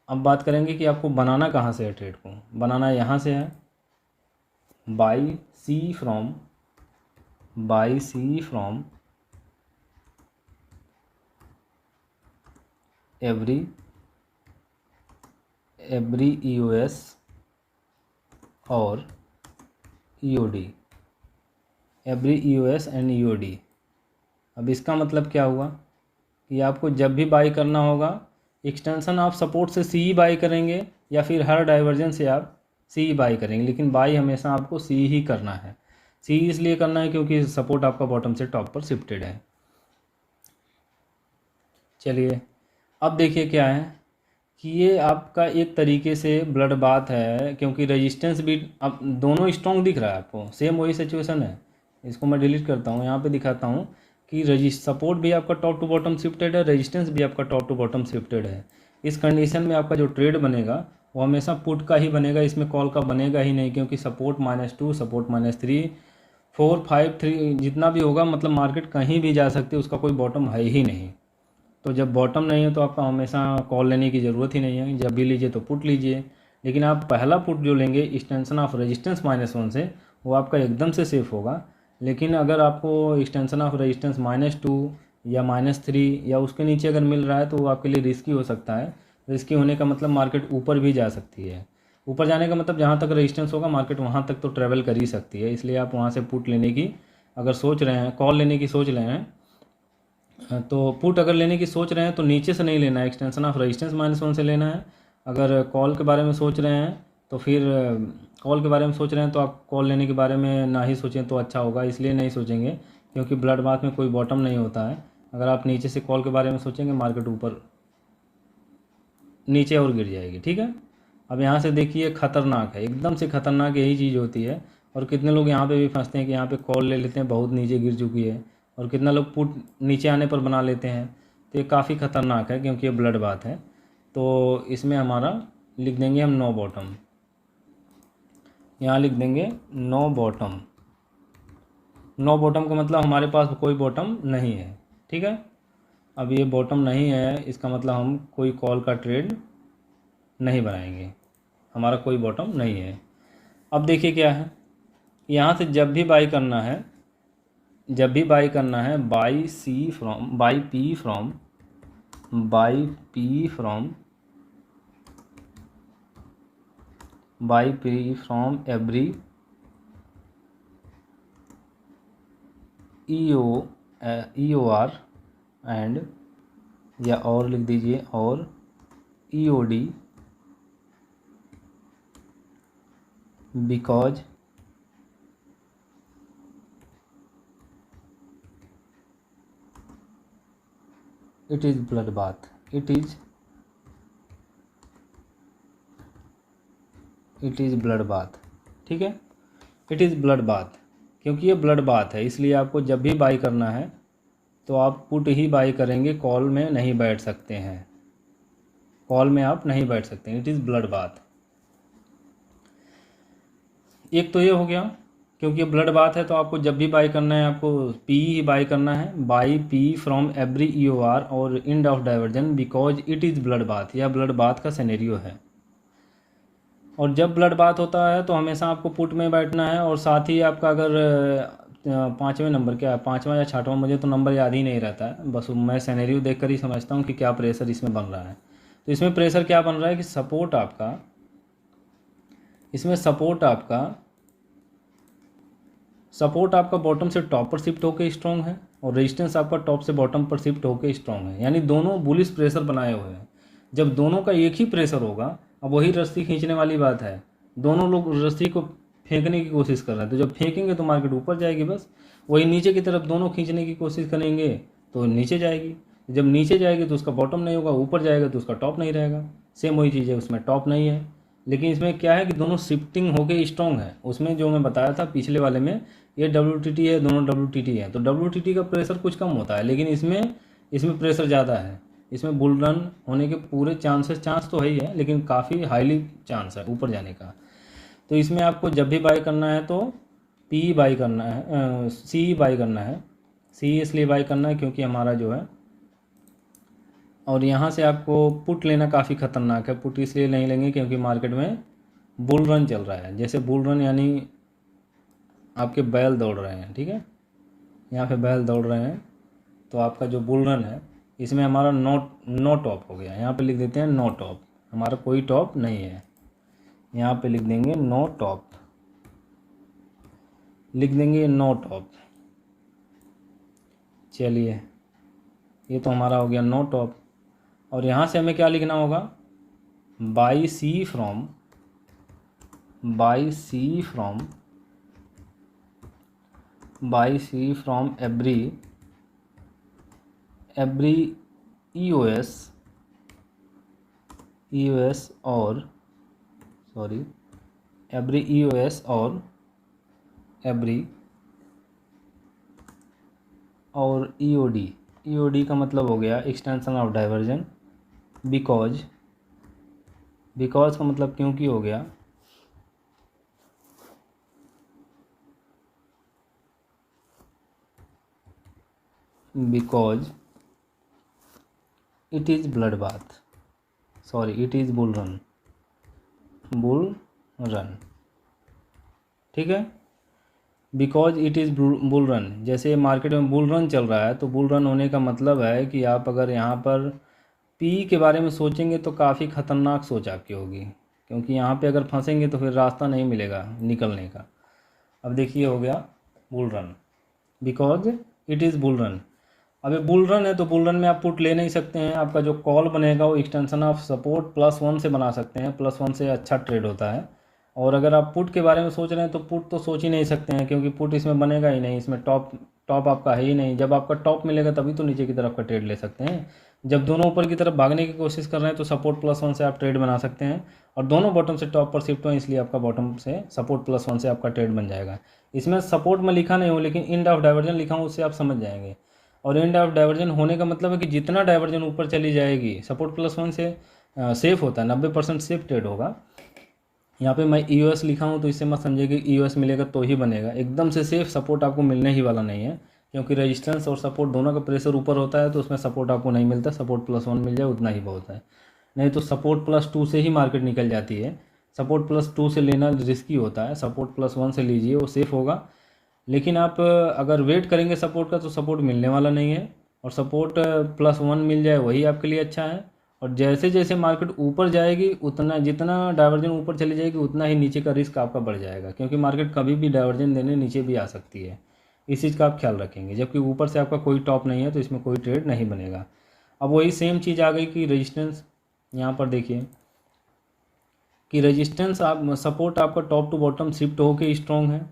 बात करेंगे कि आपको बनाना कहाँ से है, ट्रेड को बनाना यहाँ से है, buy C from every EOS और EOD, every EOS and EOD। अब इसका मतलब क्या हुआ कि आपको जब भी बाई करना होगा एक्सटेंशन आप सपोर्ट से CE बाई करेंगे या फिर हर डाइवर्जन से आप CE बाई करेंगे, लेकिन बाई हमेशा आपको CE ही करना है। CE इसलिए करना है क्योंकि सपोर्ट आपका बॉटम से टॉप पर शिफ्टेड है। चलिए अब देखिए क्या है कि ये आपका एक तरीके से ब्लड बात है, क्योंकि रेजिस्टेंस भी अब दोनों स्ट्रॉन्ग दिख रहा है आपको, सेम वही सिचुएशन है। इसको मैं डिलीट करता हूँ, यहाँ पे दिखाता हूँ कि सपोर्ट भी आपका टॉप टू बॉटम शिफ्टेड है, रेजिस्टेंस भी आपका टॉप टू बॉटम शिफ्टेड है। इस कंडीशन में आपका जो ट्रेड बनेगा वो हमेशा पुट का ही बनेगा, इसमें कॉल का बनेगा ही नहीं, क्योंकि सपोर्ट -2, सपोर्ट -3, 4, 5, 3 जितना भी होगा, मतलब मार्केट कहीं भी जा सकती है, उसका कोई बॉटम है ही नहीं। तो जब बॉटम नहीं है तो आपका हमेशा कॉल लेने की ज़रूरत ही नहीं है, जब भी लीजिए तो पुट लीजिए। लेकिन आप पहला पुट जो लेंगे एक्सटेंशन ऑफ रेजिस्टेंस -1 से, वो आपका एकदम से सेफ होगा। लेकिन अगर आपको एक्सटेंशन ऑफ रेजिस्टेंस -2 या -3 या उसके नीचे अगर मिल रहा है तो वो आपके लिए रिस्की हो सकता है। रिस्की होने का मतलब मार्केट ऊपर भी जा सकती है। ऊपर जाने का मतलब जहाँ तक रेजिस्टेंस होगा मार्केट वहाँ तक तो ट्रैवल कर ही सकती है। इसलिए आप वहाँ से पुट लेने की अगर सोच रहे हैं, कॉल लेने की सोच रहे हैं, तो पुट अगर लेने की सोच रहे हैं तो नीचे से नहीं लेना है, एक्सटेंशन ऑफ रेजिस्टेंस -1 से लेना है। अगर कॉल के बारे में सोच रहे हैं तो फिर कॉल के बारे में सोच रहे हैं तो आप कॉल लेने के बारे में ना ही सोचें तो अच्छा होगा। इसलिए नहीं सोचेंगे क्योंकि ब्लड बाथ में कोई बॉटम नहीं होता है। अगर आप नीचे से कॉल के बारे में सोचेंगे, मार्केट ऊपर नीचे और गिर जाएगी। ठीक है, अब यहाँ से देखिए खतरनाक है, एकदम से खतरनाक यही चीज़ होती है। और कितने लोग यहाँ पे भी फंसते हैं कि यहाँ पे कॉल ले लेते हैं, बहुत नीचे गिर चुकी है, और कितना लोग पुट नीचे आने पर बना लेते हैं। तो ये काफ़ी खतरनाक है क्योंकि ये ब्लड बाथ है। तो इसमें हमारा लिख देंगे हम नो बॉटम, यहाँ लिख देंगे नो बॉटम। नो बॉटम का मतलब हमारे पास कोई बॉटम नहीं है। ठीक है, अब ये बॉटम नहीं है, इसका मतलब हम कोई कॉल का ट्रेड नहीं बनाएंगे, हमारा कोई बॉटम नहीं है। अब देखिए क्या है, यहाँ से जब भी बाई करना है, buy C from buy P from every EOR and, या और लिख दीजिए, और EOD, because it is blood bath, it is blood bath. ठीक है, इट इज़ ब्लड बाथ, क्योंकि ये ब्लड बाथ है, इसलिए आपको जब भी बाई करना है तो आप पुट ही बाई करेंगे, कॉल में नहीं बैठ सकते हैं, कॉल में आप नहीं बैठ सकते हैं। It is blood bath. एक तो ये हो गया, क्योंकि ये ब्लड बाथ है तो आपको जब भी बाई करना है आपको पी ही बाई करना है, by P from every EOR और end of diversion because it is blood bath. यह ब्लड बाथ का सिनेरियो है। और जब ब्लड बाथ होता है तो हमेशा आपको पुट में बैठना है, और साथ ही आपका अगर पाँचवें नंबर क्या है, पाँचवा या छठवां, मुझे तो नंबर याद ही नहीं रहता है, बस मैं सिनेरियो देखकर ही समझता हूँ कि क्या प्रेशर इसमें बन रहा है। तो इसमें प्रेशर क्या बन रहा है कि सपोर्ट आपका, इसमें सपोर्ट आपका बॉटम से टॉप पर शिफ्ट होकर स्ट्रॉन्ग है, और रेजिस्टेंस आपका टॉप से बॉटम पर शिफ्ट होकर स्ट्रॉन्ग है, यानी दोनों बुलिश प्रेशर बनाए हुए हैं। जब दोनों का एक ही प्रेशर होगा, अब वही रस्सी खींचने वाली बात है, दोनों लोग रस्सी को फेंकने की कोशिश कर रहे हैं, तो जब फेंकेंगे तो मार्केट ऊपर जाएगी, बस वही नीचे की तरफ दोनों खींचने की कोशिश करेंगे तो नीचे जाएगी। जब नीचे जाएगी तो उसका बॉटम नहीं होगा, ऊपर जाएगा तो उसका टॉप नहीं रहेगा। सेम वही चीज़ है, उसमें टॉप नहीं है, लेकिन इसमें क्या है कि दोनों शिफ्टिंग होके स्ट्रॉन्ग है। उसमें जो मैं बताया था पिछले वाले में, ये WTT है, दोनों WTT है, तो WTT का प्रेशर कुछ कम होता है, लेकिन इसमें प्रेशर ज़्यादा है। इसमें बुल रन होने के पूरे चांस तो है ही है, लेकिन काफ़ी हाईली चांस है ऊपर जाने का। तो इसमें आपको जब भी बाई करना है तो सी बाई करना है। सी इसलिए बाई करना है क्योंकि हमारा जो है, और यहाँ से आपको पुट लेना काफ़ी ख़तरनाक है। पुट इसलिए नहीं लेंगे क्योंकि मार्केट में बुल रन चल रहा है। जैसे बुल रन यानी आपके बैल दौड़ रहे हैं, ठीक है, यहाँ पे बैल दौड़ रहे हैं, तो आपका जो बुल रन है इसमें हमारा नो टॉप हो गया। यहाँ पे लिख देते हैं नो टॉप, हमारा कोई टॉप नहीं है, यहाँ पे लिख देंगे नो टॉप, लिख देंगे नो टॉप। चलिए, ये तो हमारा हो गया नो टॉप। और यहाँ से हमें क्या लिखना होगा, buy C from every EOS और EOD का मतलब हो गया एक्सटेंशन ऑफ डाइवर्जन। बिकॉज का मतलब क्योंकि हो गया, because it is blood bath, it is bull run. ठीक है, because it is bull run. जैसे मार्केट में बुल रन चल रहा है, तो बुल रन होने का मतलब है कि आप अगर यहाँ पर पी के बारे में सोचेंगे तो काफ़ी ख़तरनाक सोच आपकी होगी, क्योंकि यहाँ पे अगर फंसेंगे तो फिर रास्ता नहीं मिलेगा निकलने का। अब देखिए हो गया bull run, because it is bull run. अब ये बुल रन है तो बुल रन में आप पुट ले नहीं सकते हैं। आपका जो कॉल बनेगा वो एक्सटेंशन ऑफ सपोर्ट +1 से बना सकते हैं, +1 से अच्छा ट्रेड होता है। और अगर आप पुट के बारे में सोच रहे हैं तो पुट तो सोच ही नहीं सकते हैं, क्योंकि पुट इसमें बनेगा ही नहीं, इसमें टॉप टॉप आपका है ही नहीं। जब आपका टॉप मिलेगा तभी तो नीचे की तरफ का ट्रेड ले सकते हैं। जब दोनों ऊपर की तरफ भागने की कोशिश कर रहे हैं तो सपोर्ट +1 से आप ट्रेड बना सकते हैं, और दोनों बॉटम से टॉप पर शिफ्ट हुए इसलिए आपका बॉटम से सपोर्ट +1 से आपका ट्रेड बन जाएगा। इसमें सपोर्ट में लिखा नहीं हो लेकिन एंड ऑफ डाइवर्जन लिखा हूँ, उससे आप समझ जाएंगे। और एंड ऑफ डाइवर्जन होने का मतलब है कि जितना डाइवर्जन ऊपर चली जाएगी, सपोर्ट +1 से सेफ होता है, 90% सेफ ट्रेड होगा। यहाँ पे मैं EOS लिखा हूँ तो इससे मत समझिए कि EOS मिलेगा तो ही बनेगा, एकदम से सेफ सपोर्ट आपको मिलने ही वाला नहीं है, क्योंकि रेजिस्टेंस और सपोर्ट दोनों का प्रेशर ऊपर होता है तो उसमें सपोर्ट आपको नहीं मिलता। सपोर्ट +1 मिल जाए उतना ही बहुत है, नहीं तो सपोर्ट +2 से ही मार्केट निकल जाती है। सपोर्ट +2 से लेना रिस्की होता है, सपोर्ट +1 से लीजिए, वो सेफ़ होगा। लेकिन आप अगर वेट करेंगे सपोर्ट का तो सपोर्ट मिलने वाला नहीं है, और सपोर्ट +1 मिल जाए वही आपके लिए अच्छा है। और जैसे जैसे मार्केट ऊपर जाएगी उतना, जितना डाइवर्जन ऊपर चली जाएगी उतना ही नीचे का रिस्क आपका बढ़ जाएगा, क्योंकि मार्केट कभी भी डाइवर्जन देने नीचे भी आ सकती है, इस चीज़ का आप ख्याल रखेंगे। जबकि ऊपर से आपका कोई टॉप नहीं है तो इसमें कोई ट्रेड नहीं बनेगा। अब वही सेम चीज़ आ गई कि रेजिस्टेंस, यहाँ पर देखिए कि रेजिस्टेंस आप सपोर्ट आपका टॉप टू बॉटम शिफ्ट होके स्ट्रॉन्ग है,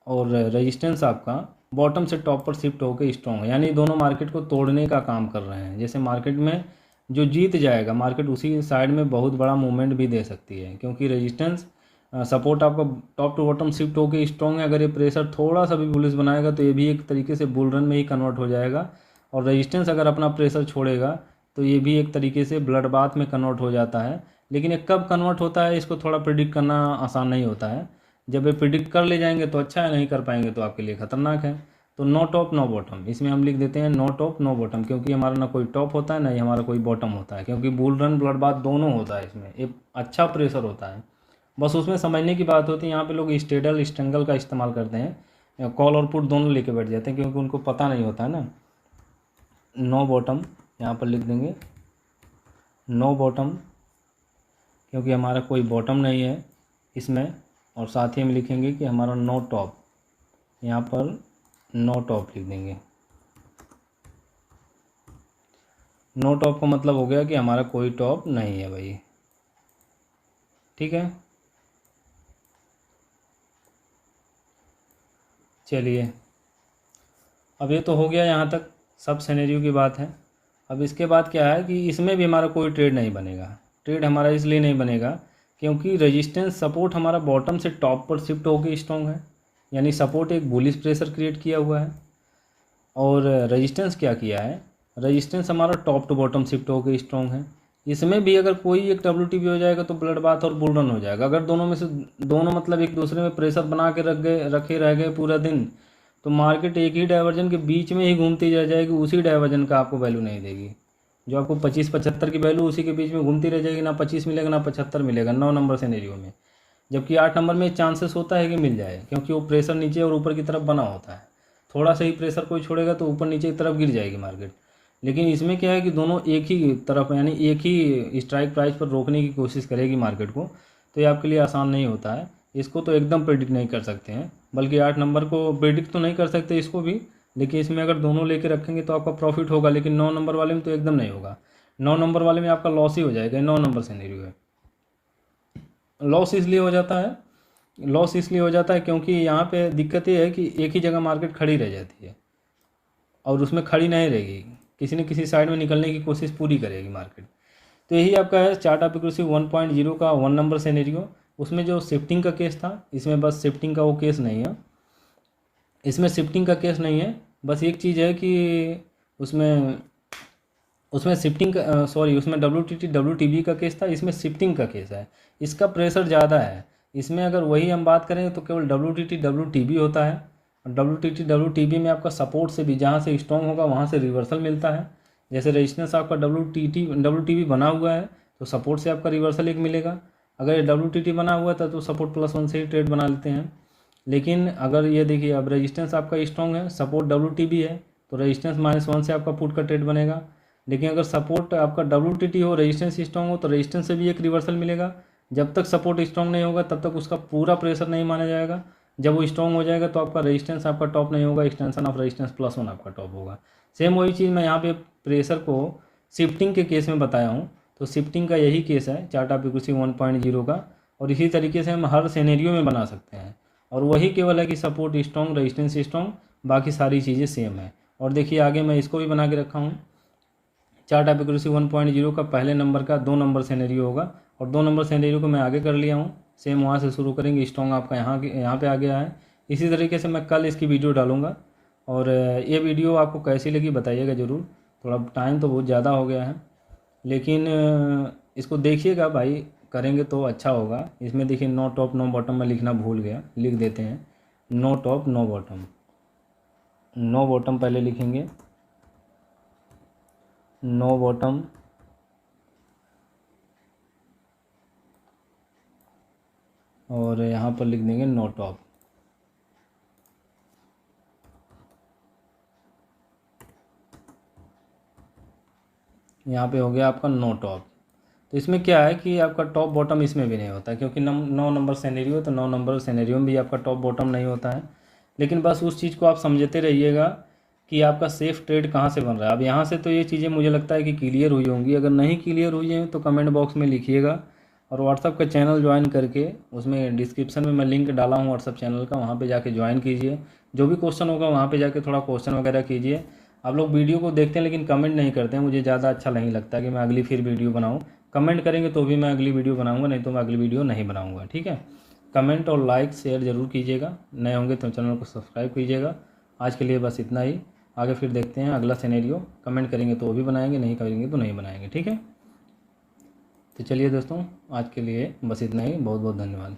और रेजिस्टेंस आपका बॉटम से टॉप पर शिफ्ट होकर स्ट्रॉन्ग है, यानी दोनों मार्केट को तोड़ने का काम कर रहे हैं। जैसे मार्केट में जो जीत जाएगा मार्केट उसी साइड में बहुत बड़ा मूवमेंट भी दे सकती है, क्योंकि रेजिस्टेंस सपोर्ट आपका टॉप टू बॉटम शिफ्ट होकर स्ट्रॉन्ग है। अगर ये प्रेशर थोड़ा सा भी बुलिश बनाएगा तो ये भी एक तरीके से बुल रन में ही कन्वर्ट हो जाएगा, और रेजिस्टेंस अगर अपना प्रेशर छोड़ेगा तो ये भी एक तरीके से ब्लड बाथ में कन्वर्ट हो जाता है। लेकिन ये कब कन्वर्ट होता है इसको थोड़ा प्रिडिक्ट करना आसान नहीं होता है। जब ये प्रिडिक्ट कर ले जाएंगे तो अच्छा है, नहीं कर पाएंगे तो आपके लिए ख़तरनाक है। तो नो टॉप नो बॉटम, इसमें हम लिख देते हैं नो टॉप नो बॉटम, क्योंकि हमारा ना कोई टॉप होता है ना ही हमारा कोई बॉटम होता है, क्योंकि बुल रन ब्लड बाथ दोनों होता है, इसमें एक अच्छा प्रेशर होता है। बस उसमें समझने की बात होती है, यहाँ पे लोग स्टेडल स्ट्रैंगल का इस्तेमाल करते हैं, कॉल और पुट दोनों लेके बैठ जाते हैं, क्योंकि उनको पता नहीं होता है ना। नो बॉटम यहाँ पर लिख देंगे, नो बॉटम, क्योंकि हमारा कोई बॉटम नहीं है इसमें। और साथ ही हम लिखेंगे कि हमारा नो टॉप, यहाँ पर नो टॉप लिख देंगे। नो टॉप का मतलब हो गया कि हमारा कोई टॉप नहीं है भाई, ठीक है। चलिए, अब ये तो हो गया, यहाँ तक सब सिनेरियो की बात है। अब इसके बाद क्या है कि इसमें भी हमारा कोई ट्रेड नहीं बनेगा। ट्रेड हमारा इसलिए नहीं बनेगा क्योंकि रेजिस्टेंस सपोर्ट हमारा बॉटम से टॉप पर शिफ्ट होकर स्ट्रॉन्ग है, यानी सपोर्ट एक बुलिश प्रेशर क्रिएट किया हुआ है, और रेजिस्टेंस क्या किया है, रेजिस्टेंस हमारा टॉप टू बॉटम शिफ्ट होकर स्ट्रॉन्ग है। इसमें भी अगर कोई एक WTB हो जाएगा तो ब्लड बाथ और बुल रन हो जाएगा। अगर दोनों में से दोनों मतलब एक दूसरे में प्रेशर बना के रखे रह गए पूरा दिन, तो मार्केट एक ही डाइवर्जन के बीच में ही घूमती रह जाएगी, उसी डाइवर्जन का आपको वैल्यू नहीं देगी। जो आपको 25-75 की वैल्यू उसी के बीच में घूमती रह जाएगी, ना 25 मिलेगा ना 75 मिलेगा 9 नंबर सिनेरियो में। जबकि 8 नंबर में चांसेस होता है कि मिल जाए, क्योंकि वो प्रेशर नीचे और ऊपर की तरफ बना होता है। थोड़ा सा ही प्रेशर कोई छोड़ेगा तो ऊपर नीचे की तरफ गिर जाएगी मार्केट। लेकिन इसमें क्या है कि दोनों एक ही तरफ, यानी एक ही स्ट्राइक प्राइस पर रोकने की कोशिश करेगी मार्केट को, तो ये आपके लिए आसान नहीं होता है। इसको तो एकदम प्रेडिक्ट नहीं कर सकते हैं, बल्कि 8 नंबर को प्रेडिक्ट तो नहीं कर सकते इसको भी, लेकिन इसमें अगर दोनों लेके रखेंगे तो आपका प्रॉफिट होगा। लेकिन 9 नंबर वाले में तो एकदम नहीं होगा, 9 नंबर वाले में आपका लॉस ही हो जाएगा। 9 नंबर सिनेरियो है, लॉस इसलिए हो जाता है, लॉस इसलिए हो जाता है क्योंकि यहाँ पे दिक्कत ये है कि एक ही जगह मार्केट खड़ी रह जाती है, और उसमें खड़ी नहीं रहेगी, किसी न किसी साइड में निकलने की कोशिश पूरी करेगी मार्केट। तो यही आपका है चार्ट ऑफ एक्यूरेसी 1.0 का 1 नंबर सिनेरियो। उसमें जो शिफ्टिंग का केस था, इसमें बस शिफ्टिंग का वो केस नहीं है, इसमें शिफ्टिंग का केस नहीं है। बस एक चीज़ है कि उसमें शिफ्टिंग का उसमें WTB का केस था, इसमें शिफ्टिंग का केस है। इसका प्रेशर ज़्यादा है। इसमें अगर वही हम बात करें तो केवल WTB होता है, और WTB में आपका सपोर्ट से भी जहाँ से स्ट्रॉन्ग होगा वहाँ से रिवर्सल मिलता है। जैसे रेजिस्टेंस आपका WTB बना हुआ है तो सपोर्ट से आपका रिवर्सल एक मिलेगा। अगर WTT बना हुआ था तो सपोर्ट +1 से ही ट्रेड बना लेते हैं। लेकिन अगर ये देखिए, अब रेजिस्टेंस आपका स्ट्रॉन्ग है, सपोर्ट WTB है, तो रेजिस्टेंस -1 से आपका पुट का ट्रेड बनेगा। लेकिन अगर सपोर्ट आपका WTT हो, रेजिस्टेंस स्ट्रॉन्ग हो, तो रेजिस्टेंस से भी एक रिवर्सल मिलेगा। जब तक सपोर्ट स्ट्रॉन्ग नहीं होगा तब तक उसका पूरा प्रेशर नहीं माना जाएगा। जब वो स्ट्रॉन्ग हो जाएगा तो आपका रेजिस्टेंस आपका टॉप नहीं होगा, एक्सटेंशन ऑफ रेजिस्टेंस +1 आपका टॉप होगा। सेम वही चीज़ मैं यहाँ पे प्रेशर को शिफ्टिंग के केस में बताया हूँ। तो शिफ्टिंग का यही केस है चार्ट ऑफ एक्यूरेसी 1.0 का, और इसी तरीके से हम हर सिनेरियो में बना सकते हैं। और वही केवल है कि सपोर्ट स्ट्रॉन्ग, रेजिस्टेंस स्ट्रॉन्ग, बाकी सारी चीज़ें सेम है। और देखिए आगे मैं इसको भी बना के रखा हूँ। चार्ट ऑफ एक्यूरेसी 1.0 का पहले नंबर का 2 नंबर सिनेरियो होगा और 2 नंबर सिनेरियो को मैं आगे कर लिया हूँ। सेम वहाँ से शुरू करेंगे, स्ट्रॉन्ग आपका यहाँ पे आ गया है। इसी तरीके से मैं कल इसकी वीडियो डालूँगा। और ये वीडियो आपको कैसी लगी बताइएगा ज़रूर। थोड़ा टाइम तो बहुत ज़्यादा हो गया है, लेकिन इसको देखिएगा भाई, करेंगे तो अच्छा होगा। इसमें देखिए नो टॉप नो बॉटम में लिखना भूल गया, लिख देते हैं no top no bottom. No bottom पहले लिखेंगे, नो बॉटम, और यहाँ पर लिख देंगे नो टॉप। यहाँ पे हो गया आपका नो टॉप। तो इसमें क्या है कि आपका टॉप बॉटम इसमें भी नहीं होता है, क्योंकि 9 नंबर सिनेरियो, तो 9 नंबर सिनेरियो में भी आपका टॉप बॉटम नहीं होता है। लेकिन बस उस चीज़ को आप समझते रहिएगा कि आपका सेफ ट्रेड कहाँ से बन रहा है। अब यहाँ से तो ये चीज़ें मुझे लगता है कि क्लियर हुई होंगी। अगर नहीं क्लियर हुई हैं तो कमेंट बॉक्स में लिखिएगा। और व्हाट्सअप का चैनल ज्वाइन करके, उसमें डिस्क्रिप्शन में मैं लिंक डाला हूँ व्हाट्सअप चैनल का, वहाँ पे जाके ज्वाइन कीजिए। जो भी क्वेश्चन होगा वहाँ पे जाके थोड़ा क्वेश्चन वगैरह कीजिए। आप लोग वीडियो को देखते हैं लेकिन कमेंट नहीं करते हैं, मुझे ज़्यादा अच्छा नहीं लगता कि मैं अगली फिर वीडियो बनाऊँ। कमेंट करेंगे तो भी मैं अगली वीडियो बनाऊँगा, नहीं तो मैं अगली वीडियो नहीं बनाऊँगा। ठीक है, कमेंट और लाइक शेयर ज़रूर कीजिएगा। नए होंगे तो चैनल को सब्सक्राइब कीजिएगा। आज के लिए बस इतना ही। आगे फिर देखते हैं अगला सिनेरियो। कमेंट करेंगे तो वो भी बनाएंगे, नहीं करेंगे तो नहीं बनाएंगे। ठीक है, तो चलिए दोस्तों, आज के लिए बस इतना ही। बहुत बहुत धन्यवाद।